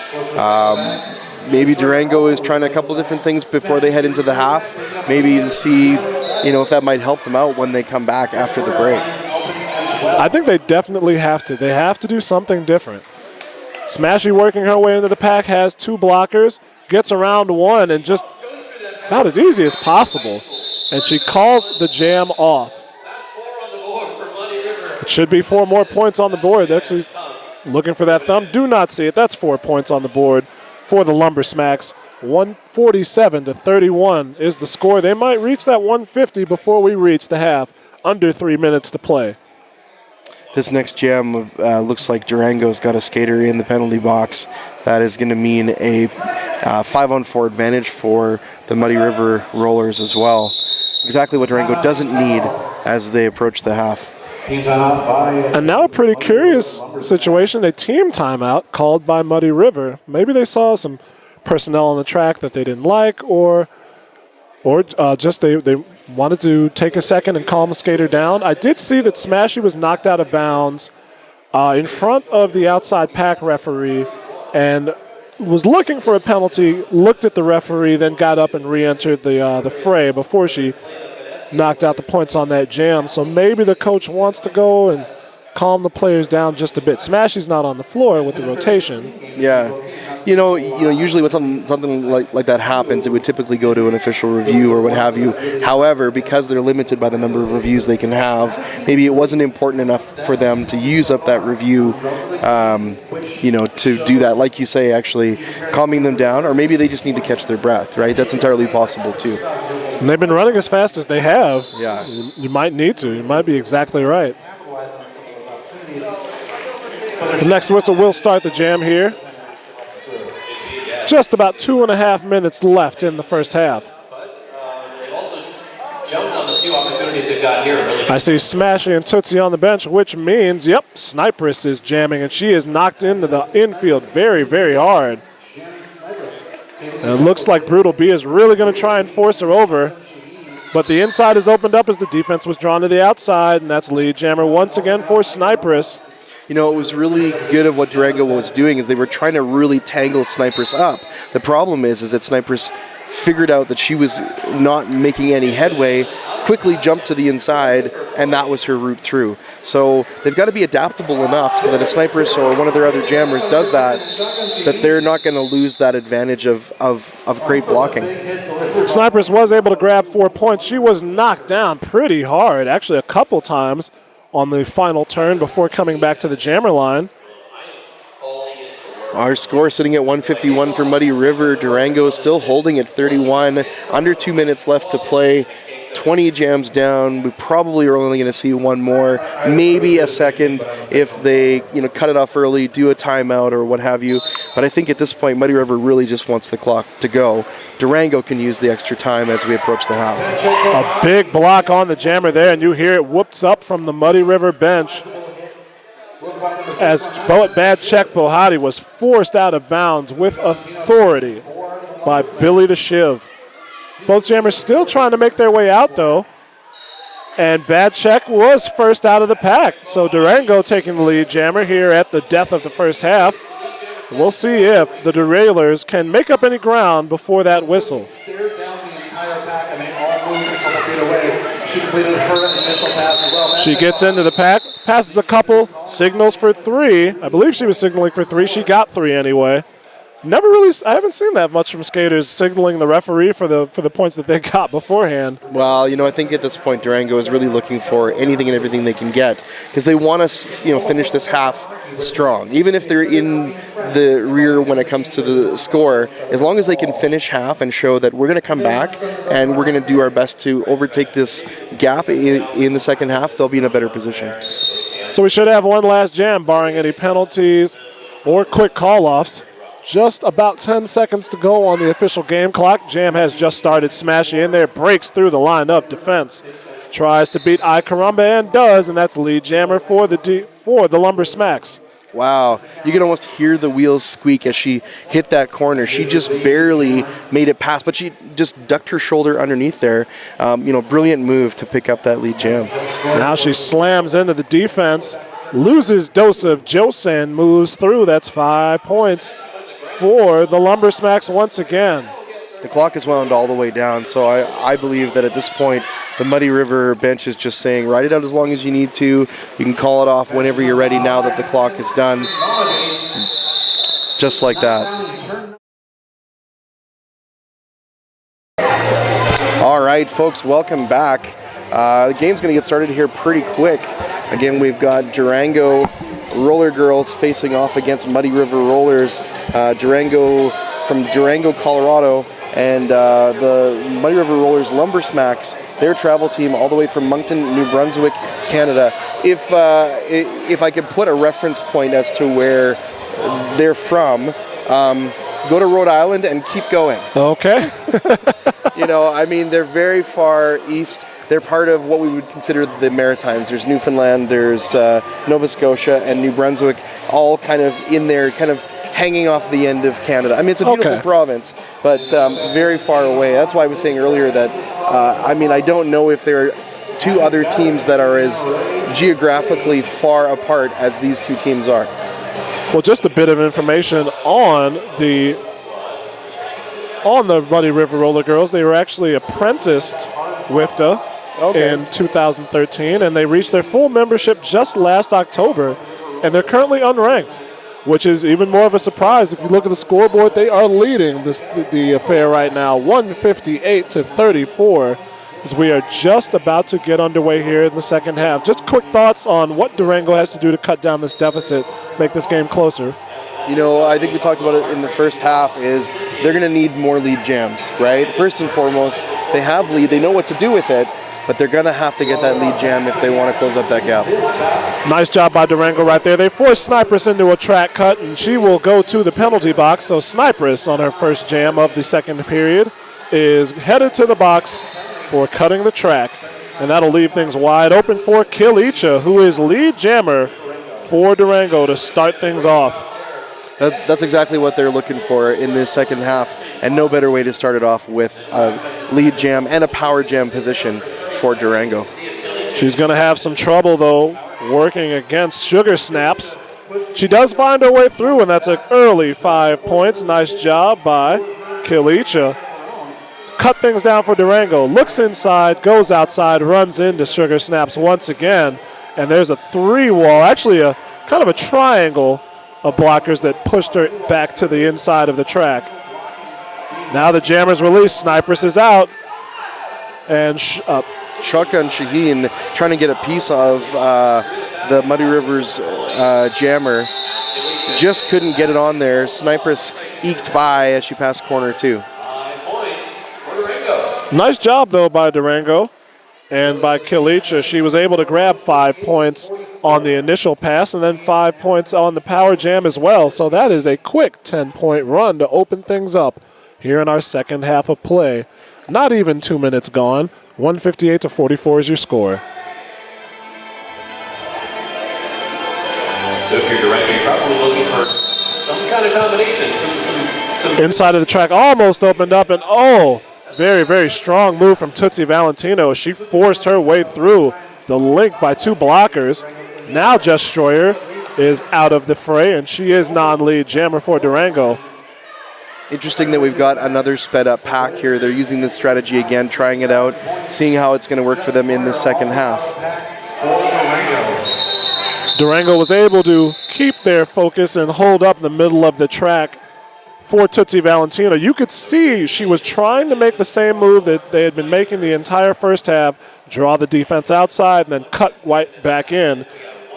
[SPEAKER 2] maybe Durango is trying a couple different things before they head into the half. Maybe to see, if that might help them out when they come back after the break.
[SPEAKER 1] I think they definitely have to. They have to do something different. Smashy working her way into the pack, has 2 blockers, gets around one, and just about as easy as possible. And she calls the jam off. It should be 4 more points on the board. Actually, Looking for that thumb. Do not see it. That's 4 points on the board for the Lumbersmacks. 147-31 is the score. They might reach that 150 before we reach the half. Under 3 minutes to play.
[SPEAKER 2] This next jam looks like Durango's got a skater in the penalty box. That is going to mean a 5-on-4 advantage for the Muddy River Rollers as well. Exactly what Durango doesn't need as they approach the half.
[SPEAKER 1] And now a pretty curious situation, a team timeout called by Muddy River. Maybe they saw some personnel on the track that they didn't like, or just they wanted to take a second and calm a skater down. I did see that Smashy was knocked out of bounds in front of the outside pack referee and was looking for a penalty, looked at the referee, then got up and re-entered the fray before she knocked out the points on that jam. So maybe the coach wants to go and calm the players down just a bit. Smashy's not on the floor with the rotation.
[SPEAKER 2] Yeah. You know, usually when something like that happens, it would typically go to an official review or what have you. However, because they're limited by the number of reviews they can have, maybe it wasn't important enough for them to use up that review, to do that. Like you say, actually calming them down, or maybe they just need to catch their breath, right? That's entirely possible too.
[SPEAKER 1] And they've been running as fast as they have.
[SPEAKER 2] Yeah.
[SPEAKER 1] You might need to. You might be exactly right. The next whistle will start the jam here. Just about 2.5 minutes left in the first half. I see Smashy and Tootsie on the bench, which means, yep, Sniperess is jamming, and she is knocked into the infield very, very hard. And it looks like Brutal B is really going to try and force her over. But the inside is opened up as the defense was drawn to the outside, and that's lead jammer once again for Sniperess.
[SPEAKER 2] You know, it was really good of what Durango was doing is they were trying to really tangle Sniperess up. The problem is that Sniperess figured out that she was not making any headway, quickly jumped to the inside, and that was her route through. So they've got to be adaptable enough so that if Sniperess or one of their other jammers does that they're not going to lose that advantage of great blocking.
[SPEAKER 1] Sniperess was able to grab 4 points. She was knocked down pretty hard, actually a couple times on the final turn before coming back to the jammer line.
[SPEAKER 2] Our score sitting at 151 for Muddy River. Durango still holding at 31. Under 2 minutes left to play. 20 jams down. We probably are only going to see one more, maybe a second if they cut it off early, do a timeout or what have you. But I think at this point, Muddy River really just wants the clock to go. Durango can use the extra time as we approach the half.
[SPEAKER 1] A big block on the jammer there, and you hear it whoops up from the Muddy River bench as Bad Check Bohati was forced out of bounds with authority by Billy the Shiv. Both jammers still trying to make their way out, though. And Bad Check was first out of the pack. So Durango taking the lead jammer here at the death of the first half. We'll see if the Derailers can make up any ground before that whistle. She gets into the pack, passes a couple, signals for 3. I believe she was signaling for 3. She got 3 anyway. I haven't seen that much from skaters signaling the referee for the points that they got beforehand.
[SPEAKER 2] Well, I think at this point Durango is really looking for anything and everything they can get because they want us, finish this half strong. Even if they're in the rear when it comes to the score, as long as they can finish half and show that we're going to come back and we're going to do our best to overtake this gap in the second half, they'll be in a better position.
[SPEAKER 1] So we should have one last jam, barring any penalties or quick call-offs. Just about 10 seconds to go on the official game clock. Jam has just started. Smashy in there, breaks through the line-up defense. Tries to beat I Caramba and does, and that's lead jammer for the Lumbersmacks.
[SPEAKER 2] Wow, you can almost hear the wheels squeak as she hit that corner. She just barely made it past, but she just ducked her shoulder underneath there. Brilliant move to pick up that lead jam.
[SPEAKER 1] Now she slams into the defense, loses dose of Josen, moves through. That's 5 points for the Lumbersmacks once again.
[SPEAKER 2] The clock is wound all the way down, so I believe that at this point, the Muddy River bench is just saying, ride it out as long as you need to. You can call it off whenever you're ready now that the clock is done. Just like that. All right, folks, welcome back. The game's going to get started here pretty quick. Again, we've got Durango Roller Girls facing off against Muddy River Rollers, Durango from Durango, Colorado, and the Muddy River Rollers Lumbersmacks, their travel team all the way from Moncton, New Brunswick, Canada. If I could put a reference point as to where they're from, go to Rhode Island and keep going.
[SPEAKER 1] Okay.
[SPEAKER 2] They're very far east. They're part of what we would consider the Maritimes. There's Newfoundland, there's Nova Scotia, and New Brunswick, all kind of in there, kind of hanging off the end of Canada. It's a beautiful province, but very far away. That's why I was saying earlier that, I don't know if there are two other teams that are as geographically far apart as these two teams are.
[SPEAKER 1] Well, just a bit of information on the Muddy River Roller Girls. They were actually apprenticed with in 2013, and they reached their full membership just last October, and they're currently unranked, which is even more of a surprise. If you look at the scoreboard, they are leading the affair right now, 158-34, as we are just about to get underway here in the second half. Just quick thoughts on what Durango has to do to cut down this deficit, make this game closer.
[SPEAKER 2] I think we talked about it in the first half, is they're going to need more lead jams, right? First and foremost, they have lead, they know what to do with it, but they're going to have to get that lead jam if they want to close up that gap.
[SPEAKER 1] Nice job by Durango right there. They forced Sniperess into a track cut, and she will go to the penalty box. So Sniperess, on her first jam of the second period, is headed to the box for cutting the track, and that'll leave things wide open for Kilicha, who is lead jammer for Durango to start things off.
[SPEAKER 2] That's exactly what they're looking for in this second half, and no better way to start it off with a lead jam and a power jam position for Durango.
[SPEAKER 1] She's going to have some trouble, though, working against Sugar Snaps. She does find her way through, and that's an early 5 points. Nice job by Kilicha. Cut things down for Durango. Looks inside, goes outside, runs into Sugar Snaps once again, and there's a three-wall, actually a kind of a triangle of blockers that pushed her back to the inside of the track. Now the jammer's released. Sniperess is out. And
[SPEAKER 2] Shotgun Shaheen trying to get a piece of the Muddy Rivers jammer. Just couldn't get it on there. Sniperess eked by as she passed corner 2.
[SPEAKER 1] Nice job, though, by Durango. And by Kilicha, she was able to grab 5 points on the initial pass and then 5 points on the power jam as well. So that is a quick 10-point run to open things up here in our second half of play. Not even 2 minutes gone. 158-44 is your score.
[SPEAKER 3] So if you're Durango, you're probably looking for some kind of combination. Some
[SPEAKER 1] Inside of the track almost opened up, and very, very strong move from Tootsie Valentino. She forced her way through the link by 2 blockers. Now Jess Stroyer is out of the fray, and she is non-lead jammer for Durango.
[SPEAKER 2] Interesting that we've got another sped-up pack here. They're using this strategy again, trying it out, seeing how it's going to work for them in the second half.
[SPEAKER 1] Durango was able to keep their focus and hold up the middle of the track for Tootsie Valentino. You could see she was trying to make the same move that they had been making the entire first half, draw the defense outside and then cut right back in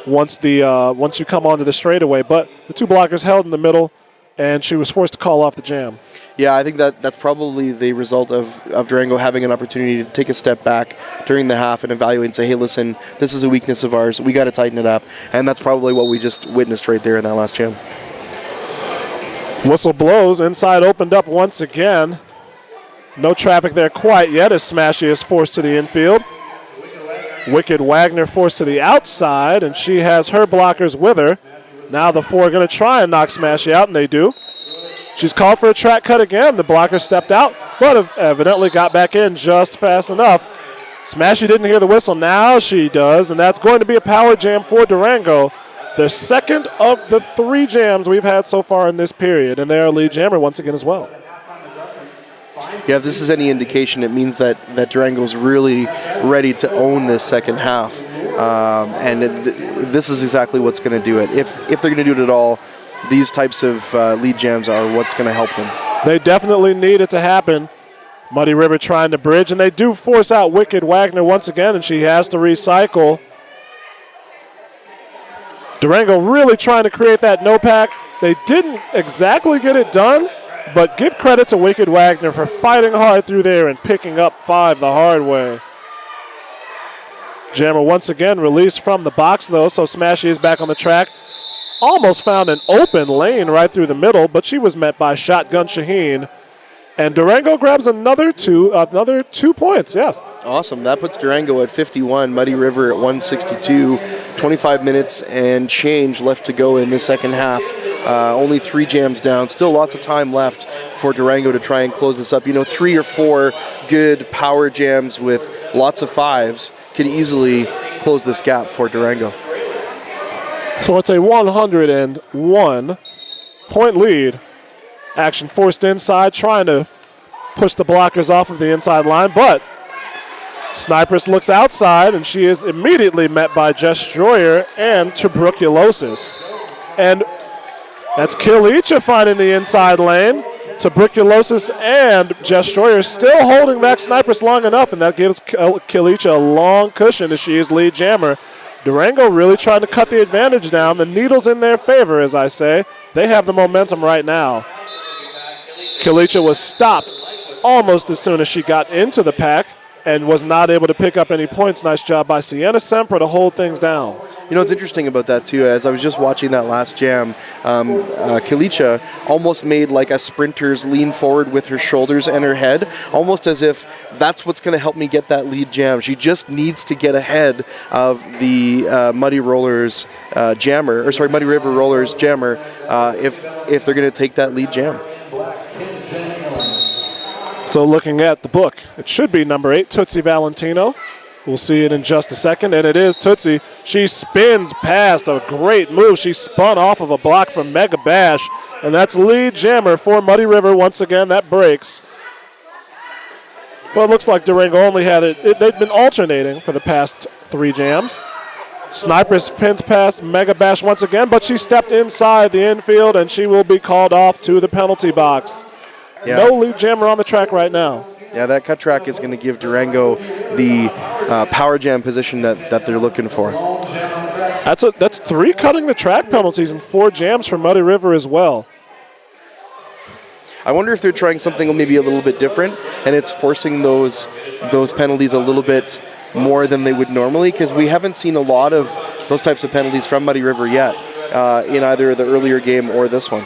[SPEAKER 1] once you come onto the straightaway. But the 2 blockers held in the middle, and she was forced to call off the jam.
[SPEAKER 2] Yeah, I think that's probably the result of Durango having an opportunity to take a step back during the half and evaluate and say, hey, listen, this is a weakness of ours. We got to tighten it up. And that's probably what we just witnessed right there in that last jam.
[SPEAKER 1] Whistle blows. Inside opened up once again. No traffic there quite yet as Smashy is forced to the infield. Wicked Wagner forced to the outside, and she has her blockers with her. Now the 4 are going to try and knock Smashy out, and they do. She's called for a track cut again. The blocker stepped out, but evidently got back in just fast enough. Smashy didn't hear the whistle. Now she does, and that's going to be a power jam for Durango. The second of the 3 jams we've had so far in this period, and they're a lead jammer once again as well.
[SPEAKER 2] Yeah, if this is any indication, it means that Durango's really ready to own this second half. This is exactly what's going to do it. If they're going to do it at all, these types of lead jams are what's going to help them.
[SPEAKER 1] They definitely need it to happen. Muddy River trying to bridge, and they do force out Wicked Wagner once again, and she has to recycle. Durango really trying to create that no-pack. They didn't exactly get it done, but give credit to Wicked Wagner for fighting hard through there and picking up 5 the hard way. Jammer once again released from the box, though, so Smashy is back on the track. Almost found an open lane right through the middle, but she was met by Shotgun Shaheen. And Durango grabs another two points, yes.
[SPEAKER 2] Awesome. That puts Durango at 51, Muddy River at 162. 25 minutes and change left to go in the second half. Only 3 jams down. Still lots of time left for Durango to try and close this up. 3 or 4 good power jams with lots of 5s could easily close this gap for Durango.
[SPEAKER 1] So it's a 101-point lead. Action forced inside, trying to push the blockers off of the inside line, but Snipers looks outside, and she is immediately met by Destroyer and tuberculosis. And that's Kilicha finding the inside lane. Tuberculosis and Destroyer still holding back Snipers long enough, and that gives Kilicha a long cushion as she is lead jammer. Durango really trying to cut the advantage down. The needle's in their favor, as I say. They have the momentum right now. Kilicha was stopped almost as soon as she got into the pack and was not able to pick up any points. Nice job by Sienna Sempra to hold things down.
[SPEAKER 2] What's interesting about that, too, as I was just watching that last jam, Kilicha almost made like a sprinter's lean forward with her shoulders and her head, almost as if that's what's going to help me get that lead jam. She just needs to get ahead of the Muddy River Rollers jammer, if they're going to take that lead jam.
[SPEAKER 1] So looking at the book, it should be number 8, Tootsie Valentino. We'll see it in just a second, and it is Tootsie. She spins past a great move. She spun off of a block from Mega Bash, and that's lead jammer for Muddy River. Once again, that breaks. Well, it looks like Durango only had it. They've been alternating for the past 3 jams. Sniper spins past Mega Bash once again, but she stepped inside the infield, and she will be called off to the penalty box. Yeah. No lead jammer on the track right now.
[SPEAKER 2] Yeah, that cut track is going to give Durango the power jam position that they're looking for.
[SPEAKER 1] That's 3 cutting the track penalties and 4 jams for Muddy River as well.
[SPEAKER 2] I wonder if they're trying something maybe a little bit different, and it's forcing those penalties a little bit more than they would normally, because we haven't seen a lot of those types of penalties from Muddy River yet in either the earlier game or this one.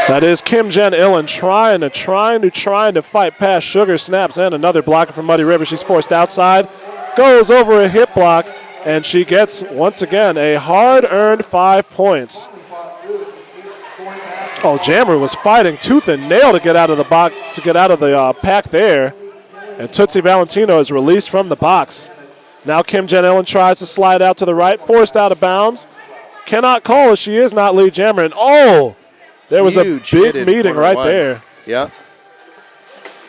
[SPEAKER 1] That is Kim Jen Illen trying to fight past Sugar Snaps, and another blocker from Muddy River. She's forced outside, goes over a hip block, and she gets, once again, a hard-earned 5 points. Oh, Jammer was fighting tooth and nail to get out of the box, pack there, and Tootsie Valentino is released from the box. Now Kim Jen Illen tries to slide out to the right, forced out of bounds. Cannot call as she is not lead jammer, and there was a big meeting right there.
[SPEAKER 2] Yeah.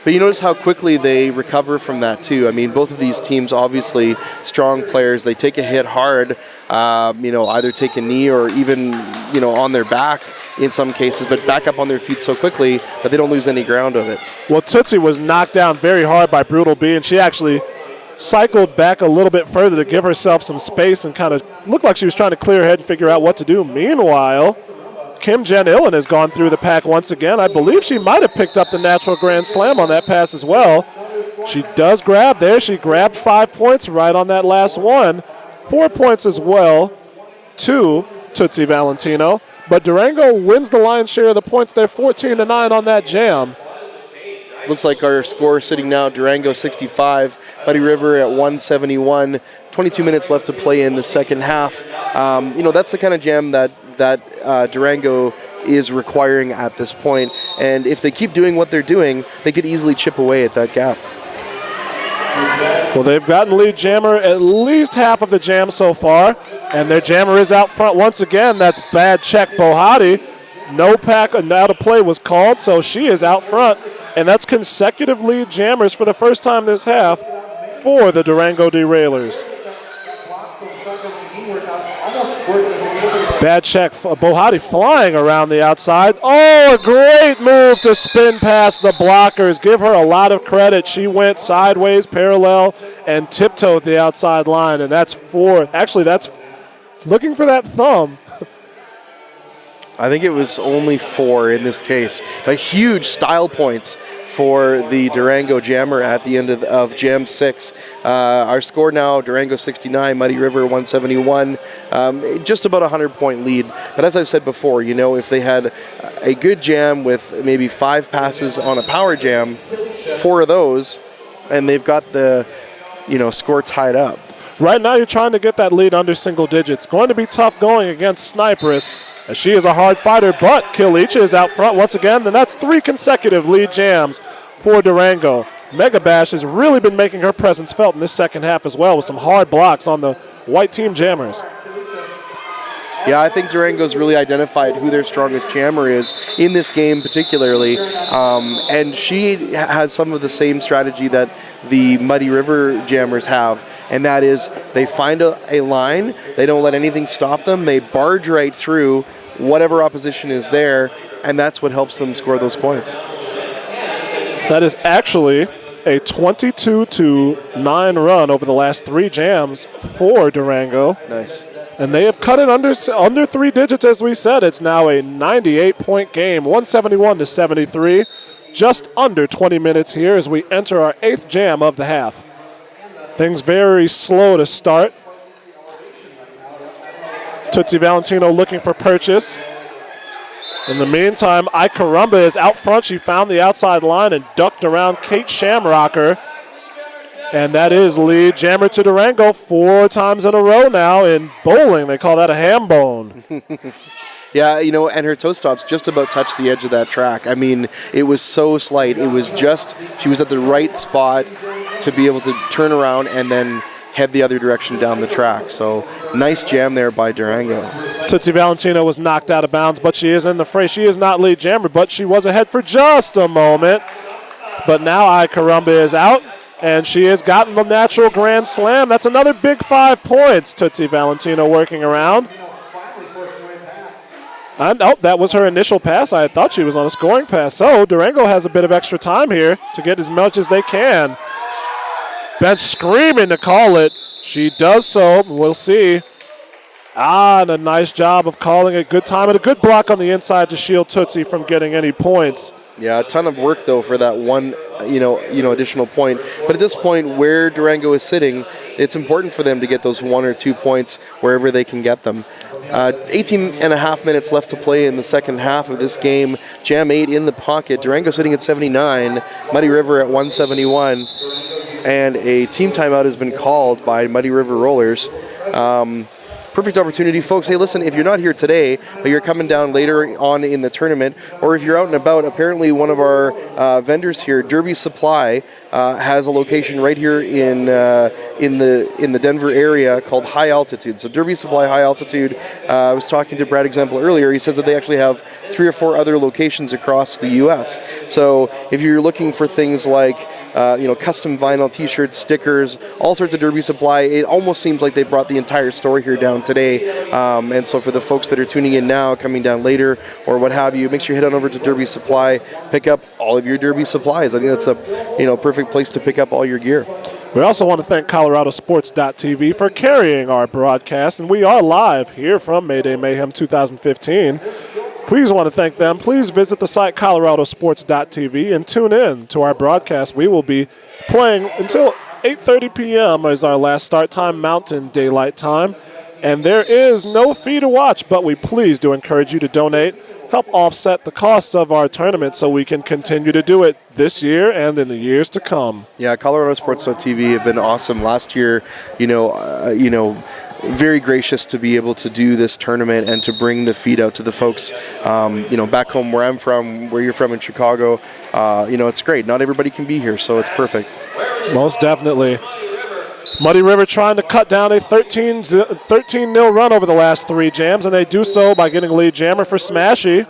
[SPEAKER 2] But you notice how quickly they recover from that, too. I mean, both of these teams, obviously, strong players. They take a hit hard, either take a knee or even, on their back in some cases, but back up on their feet so quickly that they don't lose any ground of it.
[SPEAKER 1] Well, Tootsie was knocked down very hard by Brutal B, and she actually cycled back a little bit further to give herself some space and kind of looked like she was trying to clear her head and figure out what to do. Meanwhile, Kim Jen Illen has gone through the pack once again. I believe she might have picked up the natural grand slam on that pass as well. She does grab there. She grabbed 5 points right on that last one. 4 points as well to Tootsie Valentino. But Durango wins the lion's share of the points there, 14-9 on that jam.
[SPEAKER 2] Looks like our score sitting now, Durango 65, Muddy River at 171. 22 minutes left to play in the second half. That's the kind of jam that Durango is requiring at this point. And if they keep doing what they're doing, they could easily chip away at that gap.
[SPEAKER 1] Well, they've gotten lead jammer at least half of the jam so far. And their jammer is out front once again. That's bad check Bohati. No pack and out of play was called, so she is out front. And that's consecutive lead jammers for the first time this half for the Durango Derailers. Bad check. Bohati flying around the outside. Oh, a great move to spin past the blockers. Give her a lot of credit. She went sideways, parallel, and tiptoed the outside line. And that's 4. Actually, that's looking for that thumb.
[SPEAKER 2] I think it was only 4 in this case. A huge style points for the Durango Jammer at the end of Jam 6. Our score now, Durango 69, Muddy River 171. Just about a 100-point lead. But as I've said before, you know, if they had a good jam with maybe 5 passes on a power jam, 4 of those, and they've got the, you know, score tied up.
[SPEAKER 1] Right now you're trying to get that lead under single digits. Going to be tough going against Sniperess, as she is a hard fighter, but Kilicha is out front once again, and that's 3 consecutive lead jams for Durango. Mega Bash has really been making her presence felt in this second half as well, with some hard blocks on the white team jammers.
[SPEAKER 2] Yeah, I think Durango's really identified who their strongest jammer is in this game particularly, and she has some of the same strategy that the Muddy River jammers have, and that is they find a line, they don't let anything stop them, they barge right through whatever opposition is there, and that's what helps them score those points.
[SPEAKER 1] That is actually a 22-9 run over the last 3 jams for Durango.
[SPEAKER 2] Nice.
[SPEAKER 1] And they have cut it under 3 digits, as we said. It's now a 98-point game, 171-73. Just under 20 minutes here as we enter our 8th jam of the half. Things very slow to start. Tootsie Valentino looking for purchase. In the meantime, Ikarumba is out front. She found the outside line and ducked around Kate Shamrocker. And that is lead jammer to Durango 4 times in a row now in bowling. They call that a ham bone.
[SPEAKER 2] Yeah, you know, and her toe stops just about touched the edge of that track. I mean, it was so slight. It was just, she was at the right spot to be able to turn around and then head the other direction down the track. So nice jam there by Durango.
[SPEAKER 1] Tootsie Valentino was knocked out of bounds, but she is in the fray. She is not lead jammer, but she was ahead for just a moment. But now Ikarumba is out, and she has gotten the natural grand slam. That's another big 5 points. Tootsie Valentino working around. And, oh, that was her initial pass. I thought she was on a scoring pass. So Durango has a bit of extra time here to get as much as they can. Bench screaming to call it. She does so. We'll see. And a nice job of calling it. Good time and a good block on the inside to shield Tootsie from getting any points.
[SPEAKER 2] Yeah, a ton of work though for that one, additional point. But at this point, where Durango is sitting, it's important for them to get those 1 or 2 points wherever they can get them. 18 and a half minutes left to play in the second half of this game. Jam 8 in the pocket. Durango sitting at 79. Muddy River at 171. And a team timeout has been called by Muddy River Rollers. Perfect opportunity, folks. Hey, listen, if you're not here today, but you're coming down later on in the tournament, or if you're out and about, apparently one of our vendors here, Derby Supply, has a location right here in the Denver area called High Altitude. So Derby Supply High Altitude. I was talking to Brad Example earlier. He says that they actually have 3 or 4 other locations across the U.S. So if you're looking for things like custom vinyl T-shirts, stickers, all sorts of Derby Supply, it almost seems like they brought the entire store here down today. And so for the folks that are tuning in now, coming down later, or what have you, make sure you head on over to Derby Supply, pick up all of your Derby supplies. I think that's the perfect place to pick up all your gear.
[SPEAKER 1] We also want to thank ColoradoSports.TV for carrying our broadcast, and we are live here from Mayday Mayhem 2015. Please want to thank them. Please visit the site ColoradoSports.TV and tune in to our broadcast. We will be playing until 8:30 p.m. is our last start time, Mountain Daylight Time. And there is no fee to watch, but we please do encourage you to donate, help offset the costs of our tournament so we can continue to do it this year and in the years to come.
[SPEAKER 2] Yeah, ColoradoSports.TV have been awesome. Last year, very gracious to be able to do this tournament and to bring the feed out to the folks, back home where I'm from, where you're from in Chicago. It's great. Not everybody can be here, so it's perfect.
[SPEAKER 1] Most definitely. Muddy River trying to cut down a 13-0 run over the last 3 jams, and they do so by getting lead jammer for Smashy.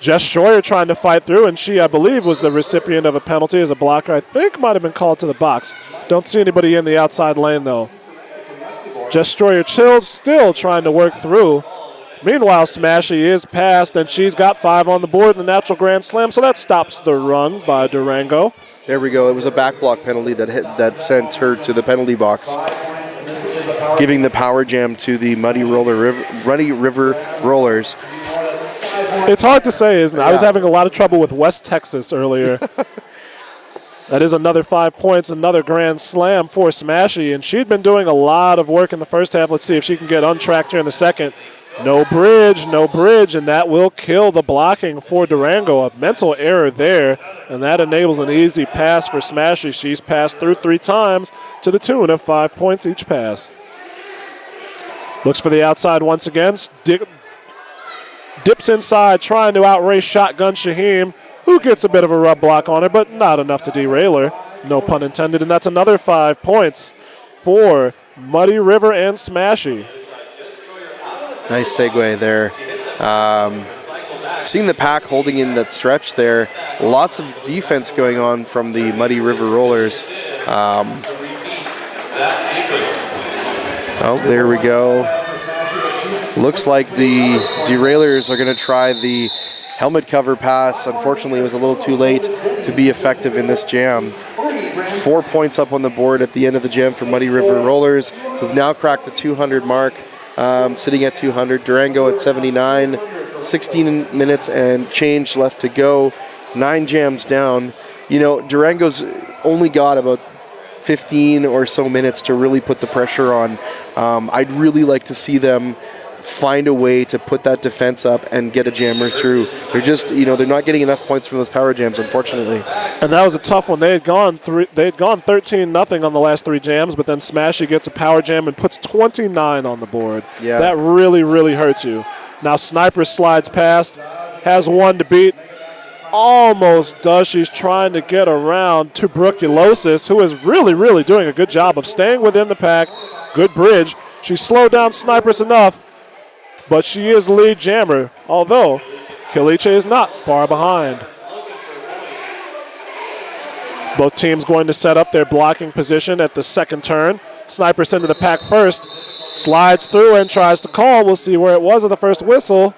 [SPEAKER 1] Jess Schroyer trying to fight through, and she, I believe, was the recipient of a penalty as a blocker. I think might have been called to the box. Don't see anybody in the outside lane, though. Jess Schroyer still trying to work through. Meanwhile, Smashy is passed, and she's got 5 on the board in the natural grand slam, so that stops the run by Durango.
[SPEAKER 2] There we go. It was a back block penalty that sent her to the penalty box, giving the power jam to the Muddy River Rollers.
[SPEAKER 1] It's hard to say, isn't it?
[SPEAKER 2] Yeah.
[SPEAKER 1] I was having a lot of trouble with West Texas earlier. That is another 5 points, another grand slam for Smashy, and she'd been doing a lot of work in the first half. Let's see if she can get untracked here in the second. No bridge, and that will kill the blocking for Durango. A mental error there, and that enables an easy pass for Smashy. She's passed through 3 times to the tune of 5 points each pass. Looks for the outside once again. Dips inside, trying to outrace shotgun Shaheem, who gets a bit of a rub block on her, but not enough to derail her. No pun intended, and that's another 5 points for Muddy River and Smashy.
[SPEAKER 2] Nice segue there. Seeing the pack holding in that stretch there. Lots of defense going on from the Muddy River Rollers. Oh, there we go. Looks like the derailers are going to try the helmet cover pass. Unfortunately, it was a little too late to be effective in this jam. 4 points up on the board at the end of the jam for Muddy River Rollers, who've now cracked the 200 mark, sitting at 200. Durango at 79. 16 minutes and change left to go. 9 jams down. You know, Durango's only got about 15 or so minutes to really put the pressure on. I'd really like to see them find a way to put that defense up and get a jammer through. They're just, they're not getting enough points from those power jams, unfortunately.
[SPEAKER 1] And that was a tough one. They had gone 13-0 on the last 3 jams, but then Smashy gets a power jam and puts 29 on the board.
[SPEAKER 2] Yeah.
[SPEAKER 1] That really, really hurts you. Now Sniper slides past, has 1 to beat. Almost does. She's trying to get around tuberculosis, who is really, really doing a good job of staying within the pack. Good bridge. She slowed down Snipers enough, but she is lead jammer, although Kiliche is not far behind. Both teams going to set up their blocking position at the second turn. Snipers into the pack first, slides through and tries to call. We'll see where it was at the first whistle.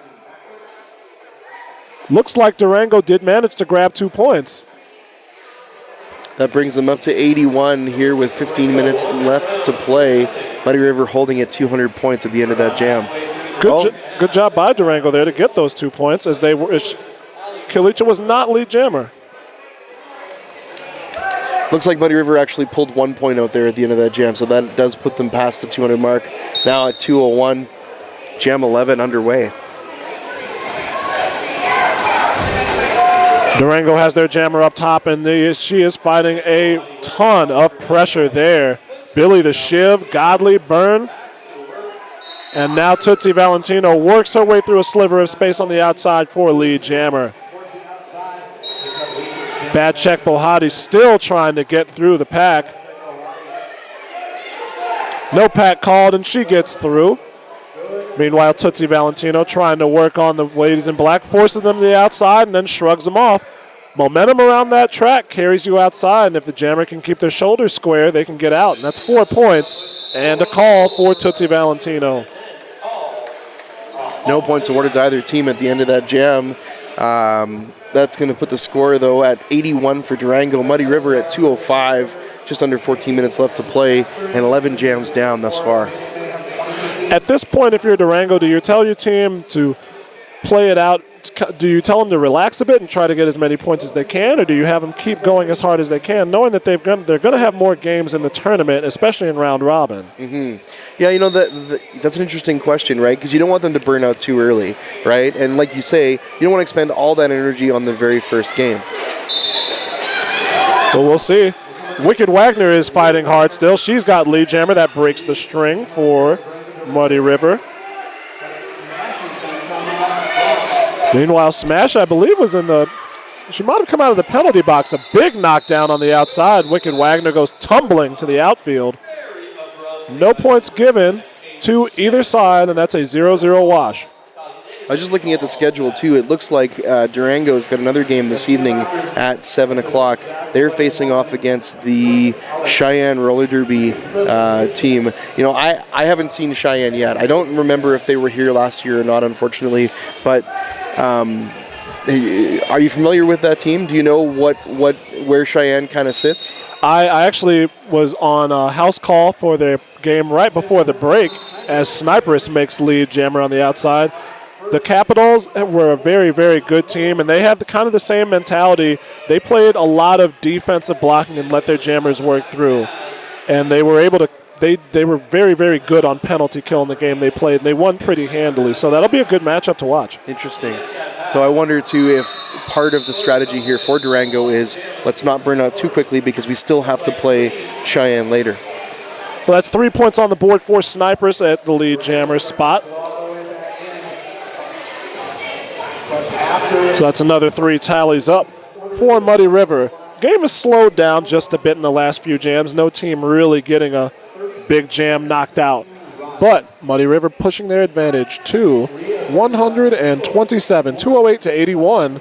[SPEAKER 1] Looks like Durango did manage to grab 2 points.
[SPEAKER 2] That brings them up to 81 here with 15 minutes left to play. Muddy River holding at 200 points at the end of that jam.
[SPEAKER 1] Good job by Durango there to get those 2 points, as Kiliche was not lead jammer.
[SPEAKER 2] Looks like Muddy River actually pulled 1 point out there at the end of that jam, so that does put them past the 200 mark. Now at 201, jam 11 underway.
[SPEAKER 1] Durango has their jammer up top, and she is fighting a ton of pressure there. Billy the Shiv, Godly, Burn. And now Tootsie Valentino works her way through a sliver of space on the outside for lead jammer. Bad check, Bohati still trying to get through the pack. No pack called, and she gets through. Meanwhile, Tootsie Valentino trying to work on the ladies in black, forces them to the outside and then shrugs them off. Momentum around that track carries you outside, and if the jammer can keep their shoulders square, they can get out. And that's 4 points and a call for Tootsie Valentino.
[SPEAKER 2] No points awarded to either team at the end of that jam. That's going to put the score, though, at 81 for Durango. Muddy River at 205, just under 14 minutes left to play, and 11 jams down thus far.
[SPEAKER 1] At this point, if you're Durango, do you tell your team to play it out? Do you tell them to relax a bit and try to get as many points as they can, or do you have them keep going as hard as they can, knowing that they're going to have more games in the tournament, especially in round robin?
[SPEAKER 2] Mm-hmm. Yeah, that's an interesting question, right? Because you don't want them to burn out too early, right? And like you say, you don't want to expend all that energy on the very first game.
[SPEAKER 1] Well, we'll see. Wicked Wagner is fighting hard still. She's got lead jammer. That breaks the string for Muddy River. Meanwhile, Smash, I believe, she might have come out of the penalty box. A big knockdown on the outside. Wicked Wagner goes tumbling to the outfield. No points given to either side, and that's a 0-0 wash.
[SPEAKER 2] I was just looking at the schedule, too. It looks like Durango's got another game this evening at 7 o'clock. They're facing off against the Cheyenne Roller Derby team. You know, I haven't seen Cheyenne yet. I don't remember if they were here last year or not, unfortunately. But are you familiar with that team? Do you know where Cheyenne kind of sits?
[SPEAKER 1] I actually was on a house call for their game right before the break as Sniperus makes lead jammer on the outside. The Capitals were a very, very good team, and they have kind of the same mentality. They played a lot of defensive blocking and let their jammers work through. And they were able to they were very, very good on penalty kill in the game they played, and they won pretty handily. So that'll be a good matchup to watch.
[SPEAKER 2] Interesting. So I wonder, too, if part of the strategy here for Durango is let's not burn out too quickly because we still have to play Cheyenne later.
[SPEAKER 1] Well, that's 3 points on the board for Snipers at the lead jammer spot. So that's another 3 tallies up for Muddy River. Game has slowed down just a bit in the last few jams. No team really getting a big jam knocked out. But Muddy River pushing their advantage to 127, 208 to 81.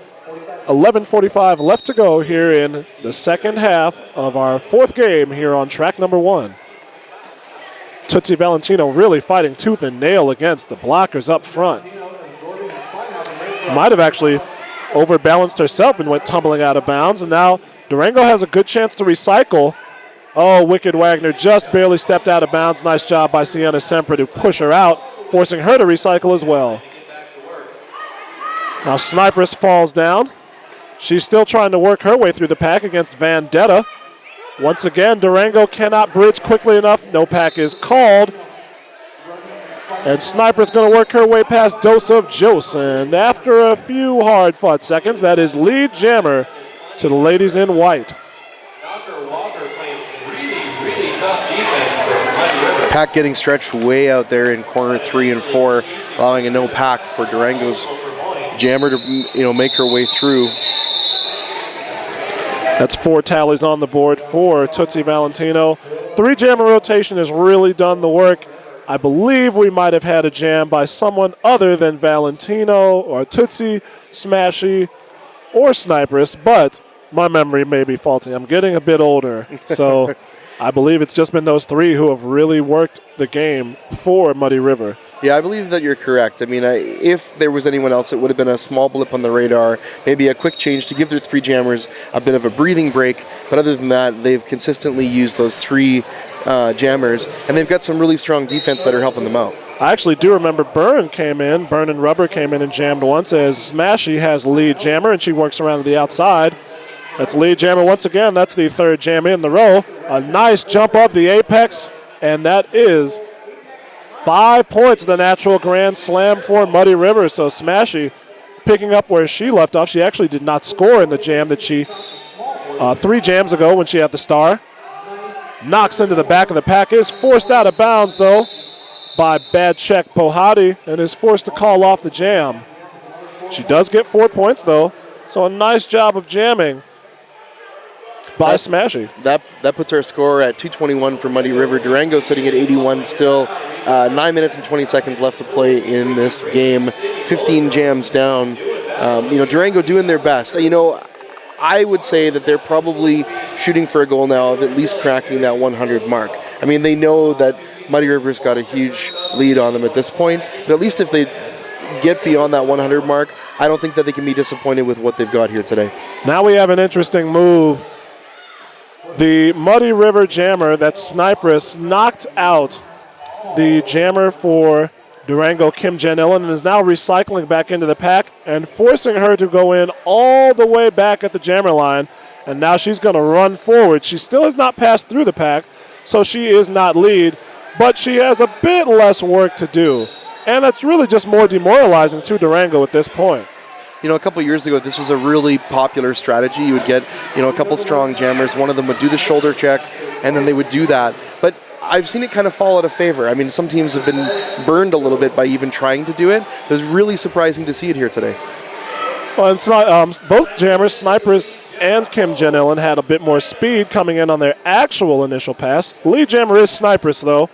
[SPEAKER 1] 11:45 left to go here in the second half of our 4th game here on track number 1. Tootsie Valentino really fighting tooth and nail against the blockers up front. Might have actually overbalanced herself and went tumbling out of bounds. And now Durango has a good chance to recycle. Oh, Wicked Wagner just barely stepped out of bounds. Nice job by Sienna Semper to push her out, forcing her to recycle as well. Now Sniperus falls down. She's still trying to work her way through the pack against Vandetta. Once again, Durango cannot bridge quickly enough. No pack is called. And Sniper's going to work her way past Dose of Josen. After a few hard-fought seconds, that is lead jammer to the ladies in white.
[SPEAKER 2] Pack getting stretched way out there in corner 3 and 4, allowing a no pack for Durango's jammer to make her way through.
[SPEAKER 1] That's 4 tallies on the board for Tootsie Valentino. 3 jammer rotation has really done the work. I believe we might have had a jam by someone other than Valentino or Tootsie, Smashy, or Sniperus, but my memory may be faulty. I'm getting a bit older, so I believe it's just been those 3 who have really worked the game for Muddy River.
[SPEAKER 2] Yeah, I believe that you're correct. I mean, if there was anyone else, it would have been a small blip on the radar, maybe a quick change to give their 3 jammers a bit of a breathing break. But other than that, they've consistently used those 3 jammers, and they've got some really strong defense that are helping them out.
[SPEAKER 1] I actually do remember Burn and Rubber came in and jammed once, as Smashy has lead jammer, and she works around to the outside. That's lead jammer once again. That's the 3rd jam in the row. A nice jump up the apex, and that is 5 points, the natural grand slam for Muddy River. So Smashy picking up where she left off. She actually did not score in the jam that she 3 jams ago when she had the star. Knocks into the back of the pack, is forced out of bounds though by bad check Pohati, and is forced to call off the jam. She does get 4 points though, so a nice job of jamming by Smashy.
[SPEAKER 2] That puts our score at 221 for Muddy River. Durango sitting at 81 still. 9 minutes and 20 seconds left to play in this game. 15 jams down. Durango doing their best. I would say that they're probably shooting for a goal now of at least cracking that 100 mark. I mean, they know that Muddy River's got a huge lead on them at this point, but at least if they get beyond that 100 mark, I don't think that they can be disappointed with what they've got here today.
[SPEAKER 1] Now we have an interesting move. The Muddy River jammer, that Sniperus, knocked out the jammer for Durango, Kim Janillan, and is now recycling back into the pack and forcing her to go in all the way back at the jammer line. And now she's going to run forward. She still has not passed through the pack, so she is not lead, but she has a bit less work to do. And that's really just more demoralizing to Durango at this point.
[SPEAKER 2] A couple years ago, this was a really popular strategy. You would get, a couple strong jammers. One of them would do the shoulder check, and then they would do that. But I've seen it kind of fall out of favor. I mean, some teams have been burned a little bit by even trying to do it. It was really surprising to see it here today.
[SPEAKER 1] Well, it's not, both jammers, Sniperus and Kim Janillan, had a bit more speed coming in on their actual initial pass. Lead jammer is Sniperus, though.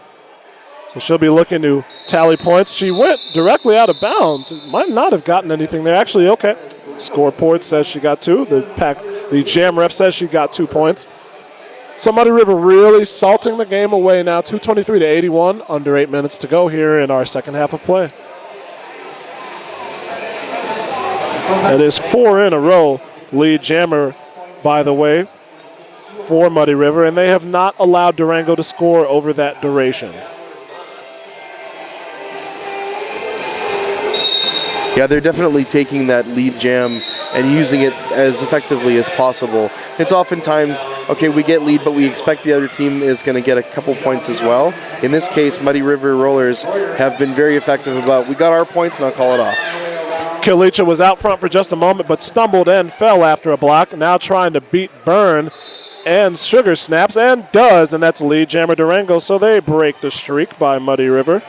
[SPEAKER 1] So she'll be looking to tally points. She went directly out of bounds. Might not have gotten anything there. Actually, okay. Scoreboard says she got 2. The pack The Jam ref says she got 2 points. So Muddy River really salting the game away now, 223-81, under 8 minutes to go here in our second half of play. That is 4 in a row. Lead jammer, by the way, for Muddy River, and they have not allowed Durango to score over that duration.
[SPEAKER 2] Yeah, they're definitely taking that lead jam and using it as effectively as possible. It's oftentimes, okay, we get lead, but we expect the other team is going to get a couple points as well. In this case, Muddy River Rollers have been very effective about, we got our points, and I'll call it off.
[SPEAKER 1] Kilicha was out front for just a moment, but stumbled and fell after a block. Now trying to beat Byrne, and Sugar snaps and does, and that's lead jammer Durango, so they break the streak by Muddy River.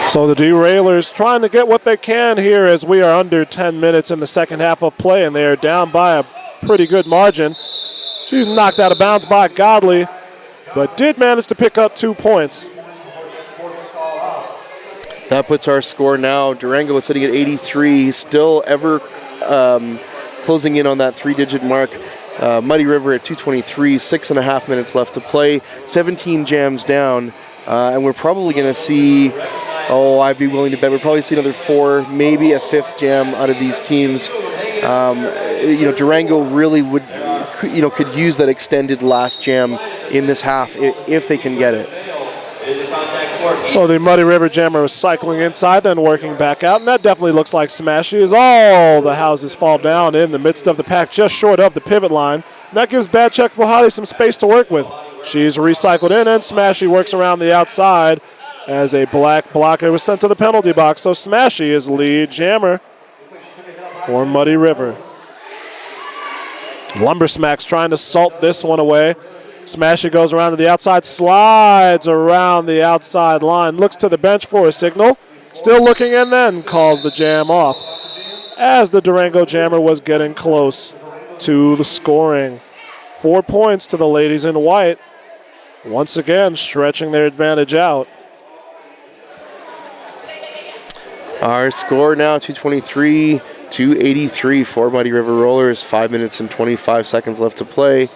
[SPEAKER 1] So the Derailers trying to get what they can here as we are under 10 minutes in the second half of play, and they are down by a pretty good margin. She's knocked out of bounds by Godley, but did manage to pick up 2 points.
[SPEAKER 2] That puts our score now. Durango is sitting at 83, still ever closing in on that 3-digit mark. Muddy River at 223, 6.5 minutes left to play, 17 jams down, and we're probably going to see, I'd be willing to bet we'll probably see another 4, maybe a 5th jam out of these teams. Durango really would, could use that extended last jam in this half if they can get it.
[SPEAKER 1] Well, the Muddy River jammer was cycling inside, then working back out, and that definitely looks like Smashy as all the houses fall down in the midst of the pack, just short of the pivot line. And that gives Bad Check Bahati some space to work with. She's recycled in, and Smashy works around the outside as a black blocker was sent to the penalty box. So Smashy is lead jammer for Muddy River. Lumbersmacks trying to salt this one away. Smashy goes around to the outside, slides around the outside line, looks to the bench for a signal, still looking, and then calls the jam off as the Durango jammer was getting close to the scoring. 4 points to the ladies in white, once again stretching their advantage out.
[SPEAKER 2] Our score now 223-83 for Muddy River Rollers, 5 minutes and 25 seconds left to play.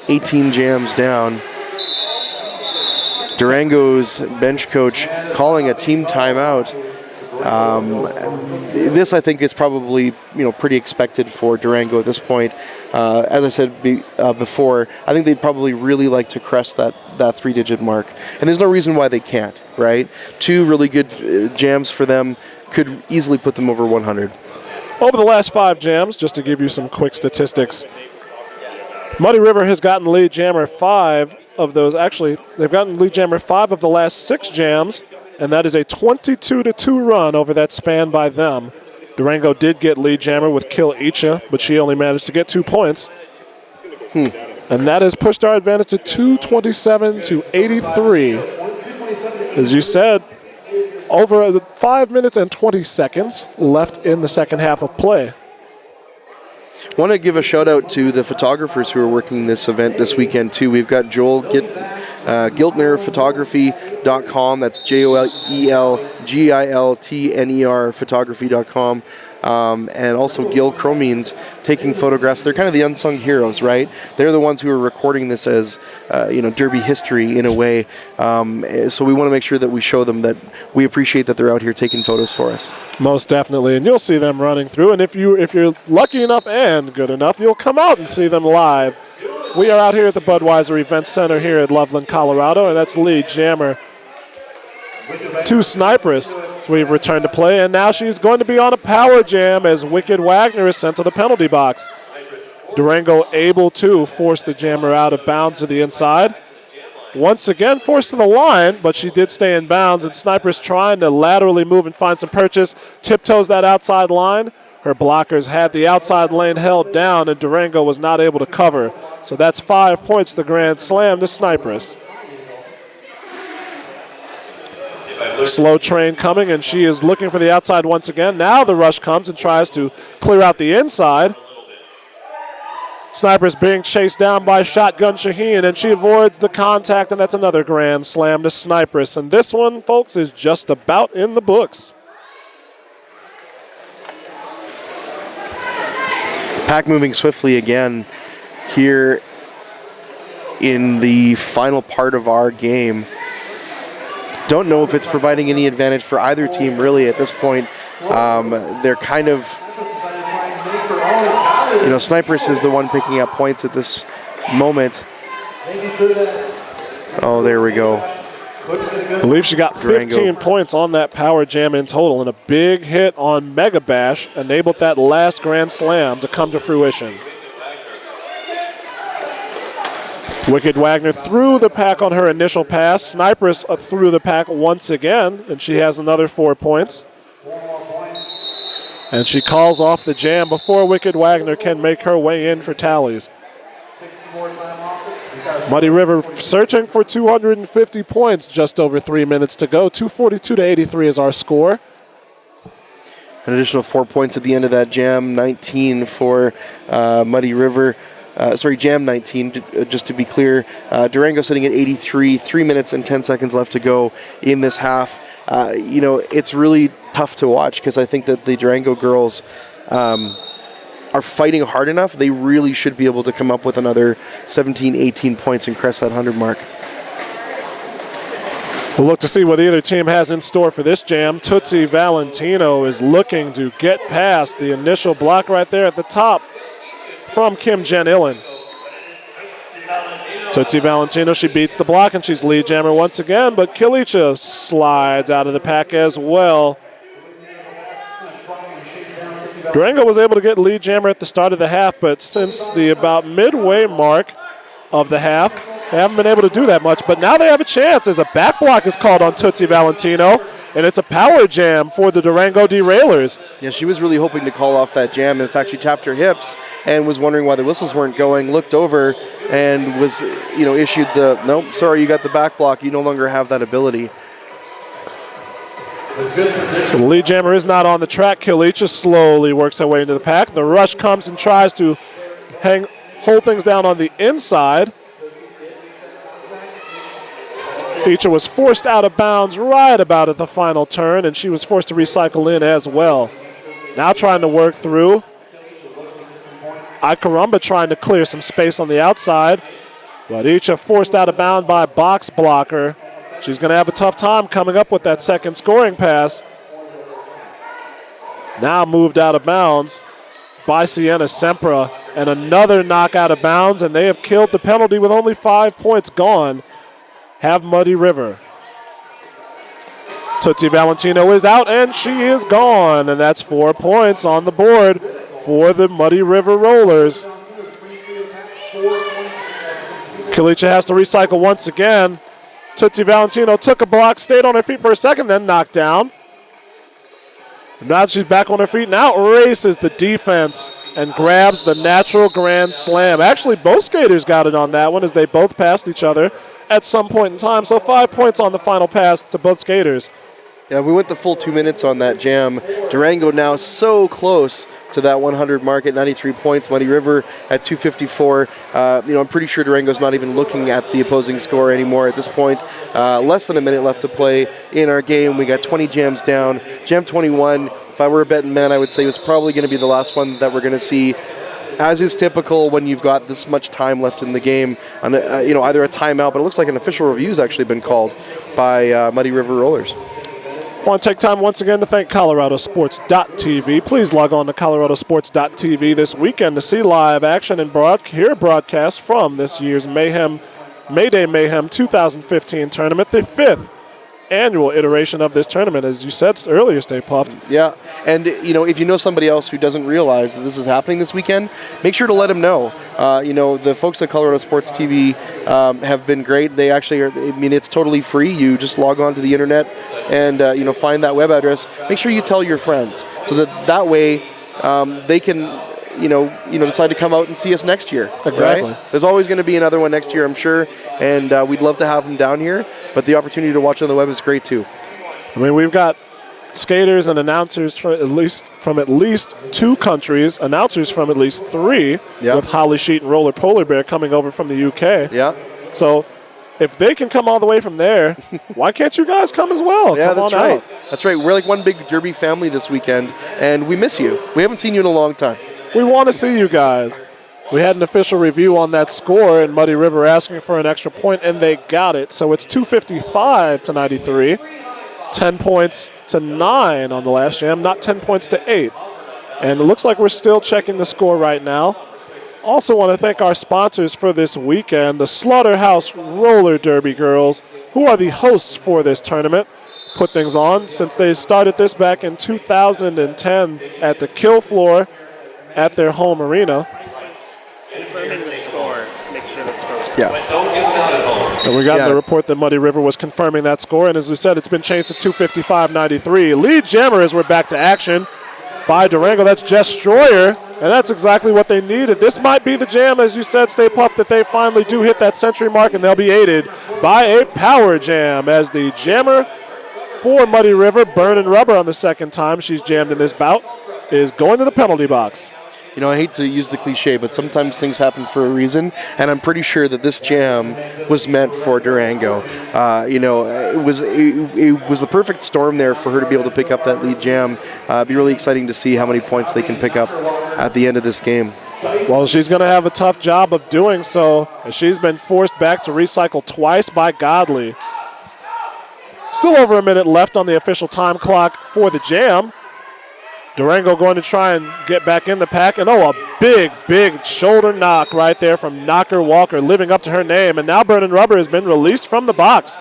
[SPEAKER 2] 18 jams down. Durango's bench coach calling a team timeout. This, I think, is probably pretty expected for Durango at this point. As I said before, I think they'd probably really like to crest that 3-digit mark, and there's no reason why they can't. Right? 2 really good jams for them could easily put them over 100.
[SPEAKER 1] Over the last 5 jams, just to give you some quick statistics, Muddy River has gotten lead jammer 5 of those. Actually, they've gotten lead jammer 5 of the last 6 jams, and that is a 22-2 run over that span by them. Durango did get lead jammer with Kilicha, but she only managed to get 2 points. And that has pushed our advantage to 227-83. As you said, over 5 minutes and 20 seconds left in the second half of play.
[SPEAKER 2] Want to give a shout out to the photographers who are working this event this weekend too. We've got Joel Giltner photography.com. That's JoelGiltner photography.com. And also Gil Cromines taking photographs. They're kind of the unsung heroes, right? They're the ones who are recording this as, Derby history in a way. So we want to make sure that we show them that we appreciate that they're out here taking photos for us. Most
[SPEAKER 1] definitely, and you'll see them running through. And if you're lucky enough and good enough, you'll come out and see them live. We are out here at the Budweiser Event Center here at Loveland, Colorado, and that's lead jammer to Sniperess. So we've returned to play, and now she's going to be on a power jam as Wicked Wagner is sent to the penalty box. Durango able to force the jammer out of bounds to the inside. Once again forced to the line, but she did stay in bounds, and Sniper's trying to laterally move and find some purchase. Tiptoes that outside line. Her blockers had the outside lane held down, and Durango was not able to cover. So that's 5 points, the grand slam to Sniper's. Slow train coming, and she is looking for the outside once again. Now the rush comes and tries to clear out the inside. Sniper's being chased down by Shotgun Shaheen, and she avoids the contact, and that's another grand slam to Sniper's. And this one, folks, is just about in the books.
[SPEAKER 2] Pack moving swiftly again here in the final part of our game. Don't know if it's providing any advantage for either team really at this point. They're kind of, Snipers is the one picking up points at this moment. Oh, there we go.
[SPEAKER 1] I believe she got 15
[SPEAKER 2] Durango.
[SPEAKER 1] points on that power jam in total, and a big hit on Mega Bash enabled that last Grand Slam to come to fruition. Wicked Wagner threw the pack on her initial pass. Sniperess threw the pack once again, and she has another 4 points. And she calls off the jam before Wicked Wagner can make her way in for tallies. Muddy River searching for 250 points, just over 3 minutes to go. 242 to 83 is our score.
[SPEAKER 2] An additional 4 points at the end of that jam, 19 for Muddy River. Jam 19, just to be clear. Durango sitting at 83, 3 minutes and 10 seconds left to go in this half. It's really tough to watch because I think that the Durango girls are fighting hard enough. They really should be able to come up with another 17, 18 points and crest that 100 mark.
[SPEAKER 1] We'll look to see what either team has in store for this jam. Tootsie Valentino is looking to get past the initial block right there at the top from Kim Jen Illen. Tootsie Valentino, she beats the block and she's lead jammer once again, but Kilicha slides out of the pack as well. Durango was able to get lead jammer at the start of the half, but since the about midway mark of the half, they haven't been able to do that much. But now they have a chance as a back block is called on Tootsie Valentino, and it's a power jam for the Durango Derailers.
[SPEAKER 2] Yeah, she was really hoping to call off that jam. In fact, she tapped her hips and was wondering why the whistles weren't going, looked over and was, issued the, nope, sorry, you got the back block. You no longer have that ability.
[SPEAKER 1] So the lead jammer is not on the track. Kilicha slowly works her way into the pack. The rush comes and tries to hold things down on the inside. Kilicha was forced out of bounds right about at the final turn, and she was forced to recycle in as well. Now trying to work through. Ikarumba trying to clear some space on the outside, but Icha forced out of bounds by box blocker. She's going to have a tough time coming up with that second scoring pass. Now moved out of bounds by Sienna Sempra, and another knock out of bounds, and they have killed the penalty with only 5 points gone. Have Muddy River. Tootsie Valentino is out, and she is gone, and that's 4 points on the board for the Muddy River Rollers. Kilicha has to recycle once again. Tootsie Valentino took a block, stayed on her feet for a second, then knocked down. Now she's back on her feet, now races the defense and grabs the natural grand slam. Actually, both skaters got it on that one as they both passed each other at some point in time. So 5 points on the final pass to both skaters.
[SPEAKER 2] Yeah, we went the full 2 minutes on that jam. Durango now so close to that 100 mark at 93 points. Muddy River at 254. I'm pretty sure Durango's not even looking at the opposing score anymore at this point. Less than a minute left to play in our game. We got 20 jams down. Jam 21, if I were a betting man, I would say it was probably going to be the last one that we're going to see. As is typical when you've got this much time left in the game, on either a timeout, but it looks like an official review has actually been called by Muddy River Rollers.
[SPEAKER 1] I want to take time once again to thank ColoradoSports.TV. Please log on to ColoradoSports.TV this weekend to see live action and hear a broadcast from this year's Mayday Mayhem 2015 tournament, the 5th annual iteration of this tournament, as you said earlier, Stay Puffed.
[SPEAKER 2] Yeah, and if you know somebody else who doesn't realize that this is happening this weekend, make sure to let them know. The folks at Colorado Sports TV have been great. They actually are, it's totally free. You just log on to the internet and find that web address. Make sure you tell your friends so that way they can decide to come out and see us next year.
[SPEAKER 1] Exactly.
[SPEAKER 2] Right? There's always going to be another one next year, I'm sure, and we'd love to have them down here. But the opportunity to watch on the web is great too.
[SPEAKER 1] We've got skaters and announcers from at least 2 countries, announcers from at least 3, with Holly Sheet and Roller Polar Bear coming over from the UK.
[SPEAKER 2] Yeah.
[SPEAKER 1] So if they can come all the way from there, why can't you guys come as well?
[SPEAKER 2] Yeah,
[SPEAKER 1] come
[SPEAKER 2] that's
[SPEAKER 1] on
[SPEAKER 2] right.
[SPEAKER 1] out.
[SPEAKER 2] That's right. We're like one big Derby family this weekend, and we miss you. We haven't seen you in a long time.
[SPEAKER 1] We want to see you guys. We had an official review on that score, and Muddy River asking for an extra point, and they got it. So it's 255-93. 10 points to 9 on the last jam, not 10 points to 8. And it looks like we're still checking the score right now. Also want to thank our sponsors for this weekend, the Slaughterhouse Roller Derby girls, who are the hosts for this tournament. Put things on since they started this back in 2010 at the Kill Floor at their home arena.
[SPEAKER 4] Confirming the score. Make sure the score's
[SPEAKER 2] Yeah.
[SPEAKER 3] Don't give them out at home.
[SPEAKER 1] And we got the report that Muddy River was confirming that score, and as we said, it's been changed to 255-93. Lead jammer as we're back to action by Durango. That's Destroyer, and that's exactly what they needed. This might be the jam, as you said, Stay Puft, that they finally do hit that century mark, and they'll be aided by a power jam as the jammer for Muddy River, Burnin' Rubber on the second time she's jammed in this bout, is going to the penalty box.
[SPEAKER 2] You know, I hate to use the cliche, but sometimes things happen for a reason, and I'm pretty sure that this jam was meant for Durango. It was the perfect storm there for her to be able to pick up that lead jam. It'd be really exciting to see how many points they can pick up at the end of this game.
[SPEAKER 1] Well, she's going to have a tough job of doing so, as she's been forced back to recycle twice by Godley. Still over a minute left on the official time clock for the jam. Durango going to try and get back in the pack. And a big shoulder knock right there from Knocker Walker, living up to her name. And now Burnin' Rubber has been released from the box.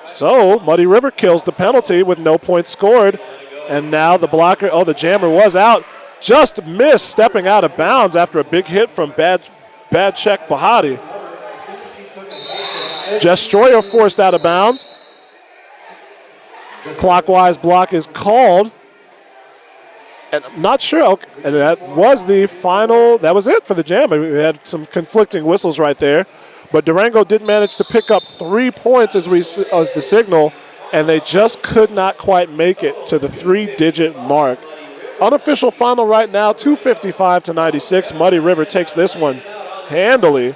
[SPEAKER 1] So Muddy River kills the penalty with no points scored. And now the blocker, the jammer was out. Just missed stepping out of bounds after a big hit from bad check Bahati. Destroyer forced out of bounds. Clockwise block is called. And I'm not sure. And that was the final. That was it for the jam. We had some conflicting whistles right there. But Durango did manage to pick up 3 points as the signal, and they just could not quite make it to the 3-digit mark. Unofficial final right now, 255-96. Muddy River takes this one handily,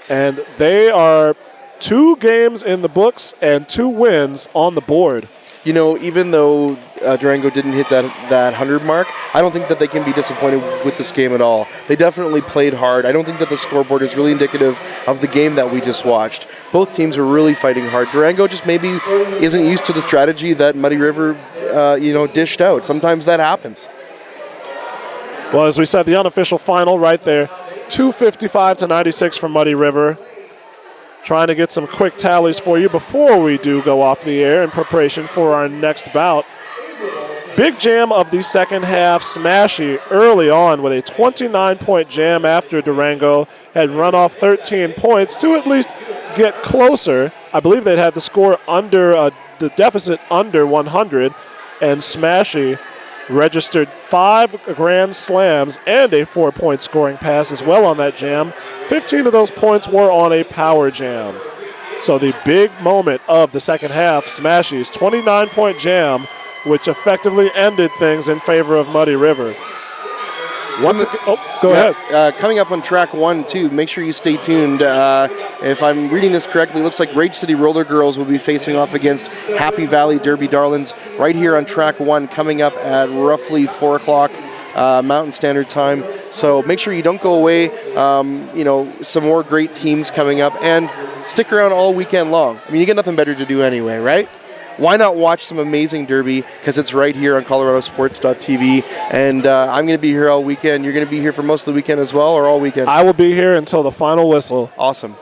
[SPEAKER 1] and they are 2 games in the books and 2 wins on the board.
[SPEAKER 2] You know, even though Durango didn't hit that 100 mark, I don't think that they can be disappointed with this game at all. They definitely played hard. I don't think that the scoreboard is really indicative of the game that we just watched. Both teams were really fighting hard. Durango just maybe isn't used to the strategy that Muddy River, dished out. Sometimes that happens.
[SPEAKER 1] Well, as we said, the unofficial final right there, 255-96 for Muddy River. Trying to get some quick tallies for you before we do go off the air in preparation for our next bout. Big jam of the second half, Smashy early on with a 29-point jam after Durango had run off 13 points to at least get closer. I believe they'd had the score under, the deficit under 100, and Smashy registered 5 grand slams and a 4-point scoring pass as well on that jam. 15 of those points were on a power jam. So the big moment of the second half, Smashy's 29-point jam, which effectively ended things in favor of Muddy River. Go ahead.
[SPEAKER 2] Coming up on track 1, too, make sure you stay tuned. If I'm reading this correctly, it looks like Rage City Roller Girls will be facing off against Happy Valley Derby Darlings right here on track 1, coming up at roughly 4 o'clock Mountain Standard Time. So make sure you don't go away. Some more great teams coming up, and stick around all weekend long. I mean, you get nothing better to do anyway, right? Why not watch some amazing derby? Because it's right here on ColoradoSports.TV. And I'm going to be here all weekend. You're going to be here for most of the weekend as well, or all weekend?
[SPEAKER 1] I will be here until the final whistle.
[SPEAKER 2] Awesome.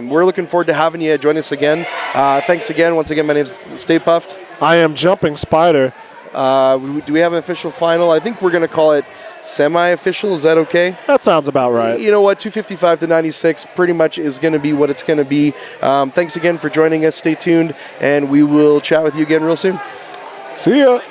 [SPEAKER 2] We're looking forward to having you join us again. Thanks again. Once again, my name's Stay Puft.
[SPEAKER 1] I am Jumping Spider.
[SPEAKER 2] Do we have an official final? I think we're going to call it semi-official. Is that okay?
[SPEAKER 1] That sounds about right.
[SPEAKER 2] You know what? 255-96 pretty much is going to be what it's going to be. Thanks again for joining us. Stay tuned, and we will chat with you again real soon.
[SPEAKER 1] See ya.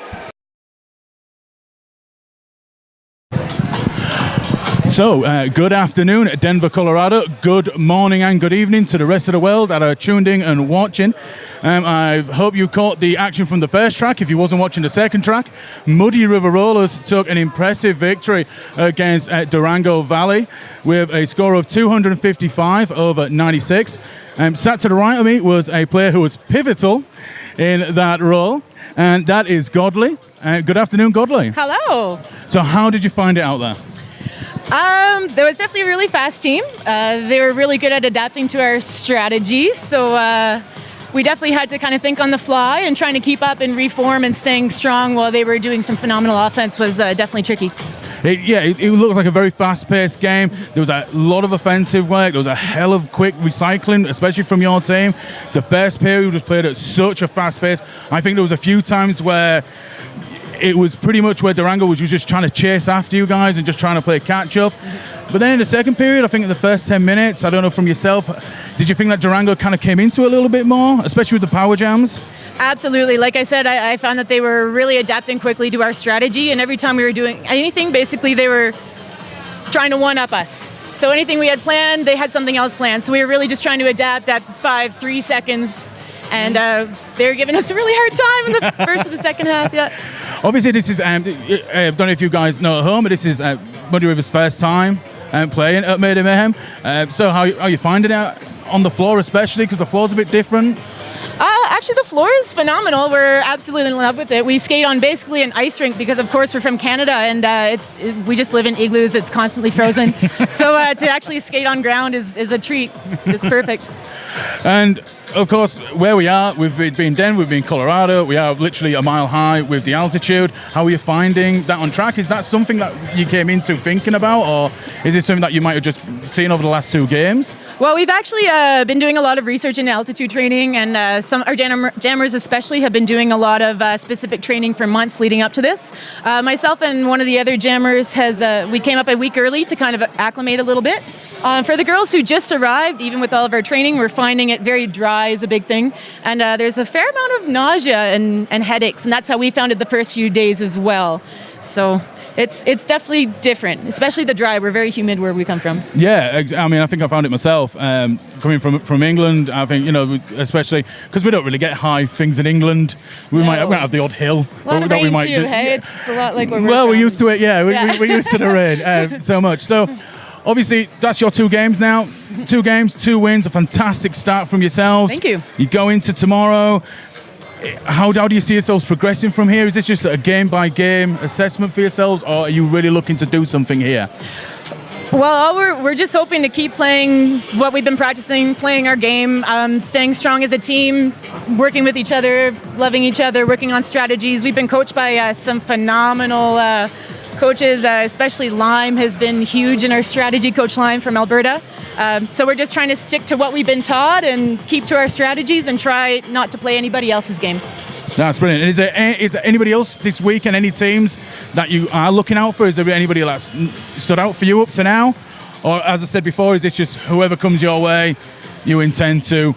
[SPEAKER 5] So, good afternoon, Denver, Colorado. Good morning and good evening to the rest of the world that are tuned in and watching. I hope you caught the action from the first track. If you wasn't watching the second track, Muddy River Rollers took an impressive victory against Durango Valley with a score of 255-96. Sat to the right of me was a player who was pivotal in that role, and that is Godley. Good afternoon, Godley.
[SPEAKER 6] Hello.
[SPEAKER 5] So how did you find it out there?
[SPEAKER 6] There was definitely a really fast team. They were really good at adapting to our strategy, so we definitely had to kind of think on the fly, and trying to keep up and reform and staying strong while they were doing some phenomenal offense was definitely tricky.
[SPEAKER 5] It looked like a very fast-paced game. There was a lot of offensive work. There was a hell of quick recycling, especially from your team. The first period was played at such a fast pace. I think there was a few times where it was pretty much where Durango was just trying to chase after you guys and just trying to play catch-up. But then in the second period, I think in the first 10 minutes, I don't know from yourself, did you think that Durango kind of came into it a little bit more, especially with the power jams?
[SPEAKER 6] Absolutely. Like I said, I found that they were really adapting quickly to our strategy, and every time we were doing anything, basically they were trying to one-up us. So anything we had planned, they had something else planned. So we were really just trying to adapt at 3 seconds, and they were giving us a really hard time in the first and the second half. Yeah.
[SPEAKER 5] Obviously, this is, I don't know if you guys know at home, but this is Muddy River's first time playing at Mayday Mayhem. So how are you finding it on the floor, especially because the floor's a bit different?
[SPEAKER 6] Actually, the floor is phenomenal. We're absolutely in love with it. We skate on basically an ice rink because, of course, we're from Canada, and we just live in igloos. It's constantly frozen. So to actually skate on ground is a treat. It's perfect.
[SPEAKER 5] And of course, where we are, we've been Denver, we've been Colorado. We are literally a mile high with the altitude. How are you finding that on track? Is that something that you came into thinking about, or is it something that you might have just seen over the last 2 games?
[SPEAKER 6] Well, we've actually been doing a lot of research into altitude training, and some our jammers especially have been doing a lot of specific training for months leading up to this. Myself and one of the other jammers we came up a week early to kind of acclimate a little bit. For the girls who just arrived, even with all of our training, we're finding it very dry is a big thing. And there's a fair amount of nausea and headaches, and that's how we found it the first few days as well. So it's definitely different, especially the dry. We're very humid where we come from.
[SPEAKER 5] Yeah, I mean, I think I found it myself. Coming from England, I think, especially because we don't really get high things in England. We might have the odd hill.
[SPEAKER 6] A lot of rain too, hey? It's a lot like where
[SPEAKER 5] we're used to it, yeah. We're used to the rain so much. So obviously, that's your 2 games now. 2 games, 2 wins, a fantastic start from yourselves.
[SPEAKER 6] Thank you.
[SPEAKER 5] You go into tomorrow. How do you see yourselves progressing from here? Is this just a game-by-game assessment for yourselves, or are you really looking to do something here?
[SPEAKER 6] Well, we're just hoping to keep playing what we've been practicing, playing our game, staying strong as a team, working with each other, loving each other, working on strategies. We've been coached by some phenomenal coaches, especially Lime has been huge in our strategy, Coach Lime from Alberta. So we're just trying to stick to what we've been taught and keep to our strategies and try not to play anybody else's game.
[SPEAKER 5] That's brilliant. And is there anybody else this week and any teams that you are looking out for? Is there anybody that's stood out for you up to now? Or as I said before, is this just whoever comes your way, you intend to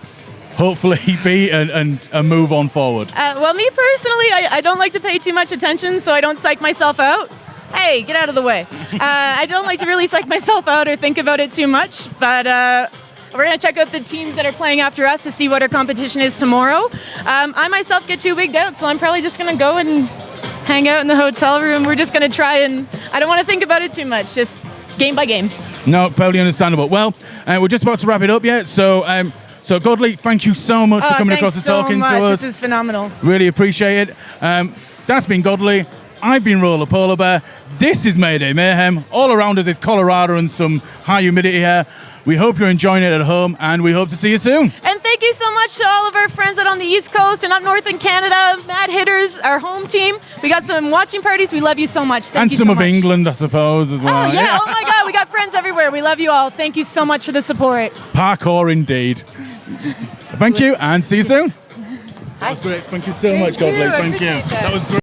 [SPEAKER 5] hopefully beat and move on forward?
[SPEAKER 6] Well, me personally, I don't like to pay too much attention, so I don't psych myself out. Hey, get out of the way. I don't like to really psych myself out or think about it too much, but we're going to check out the teams that are playing after us to see what our competition is tomorrow. I myself get too wigged out, so I'm probably just going to go and hang out in the hotel room. We're just going to try, and I don't want to think about it too much, just game by game.
[SPEAKER 5] No, totally understandable. Well, we're just about to wrap it up yet, so Godley, thank you so much for coming across and talking to us.
[SPEAKER 6] This is phenomenal.
[SPEAKER 5] Really appreciate it. That's been Godley. I've been Roller Polar Bear. This is Mayday Mayhem. All around us is Colorado and some high humidity here. We hope you're enjoying it at home, and we hope to see you soon.
[SPEAKER 6] And thank you so much to all of our friends out on the East Coast and up north in Canada, Mad Hitters, our home team. We got some watching parties. We love you so much. Thank you so much.
[SPEAKER 5] And some of England, I suppose, as well.
[SPEAKER 6] Oh, yeah. Oh, my God. We got friends everywhere. We love you all. Thank you so much for the support.
[SPEAKER 5] Parkour indeed. Thank you, and see you soon. That was great. Thank you so much, Godley. Thank you. That was great.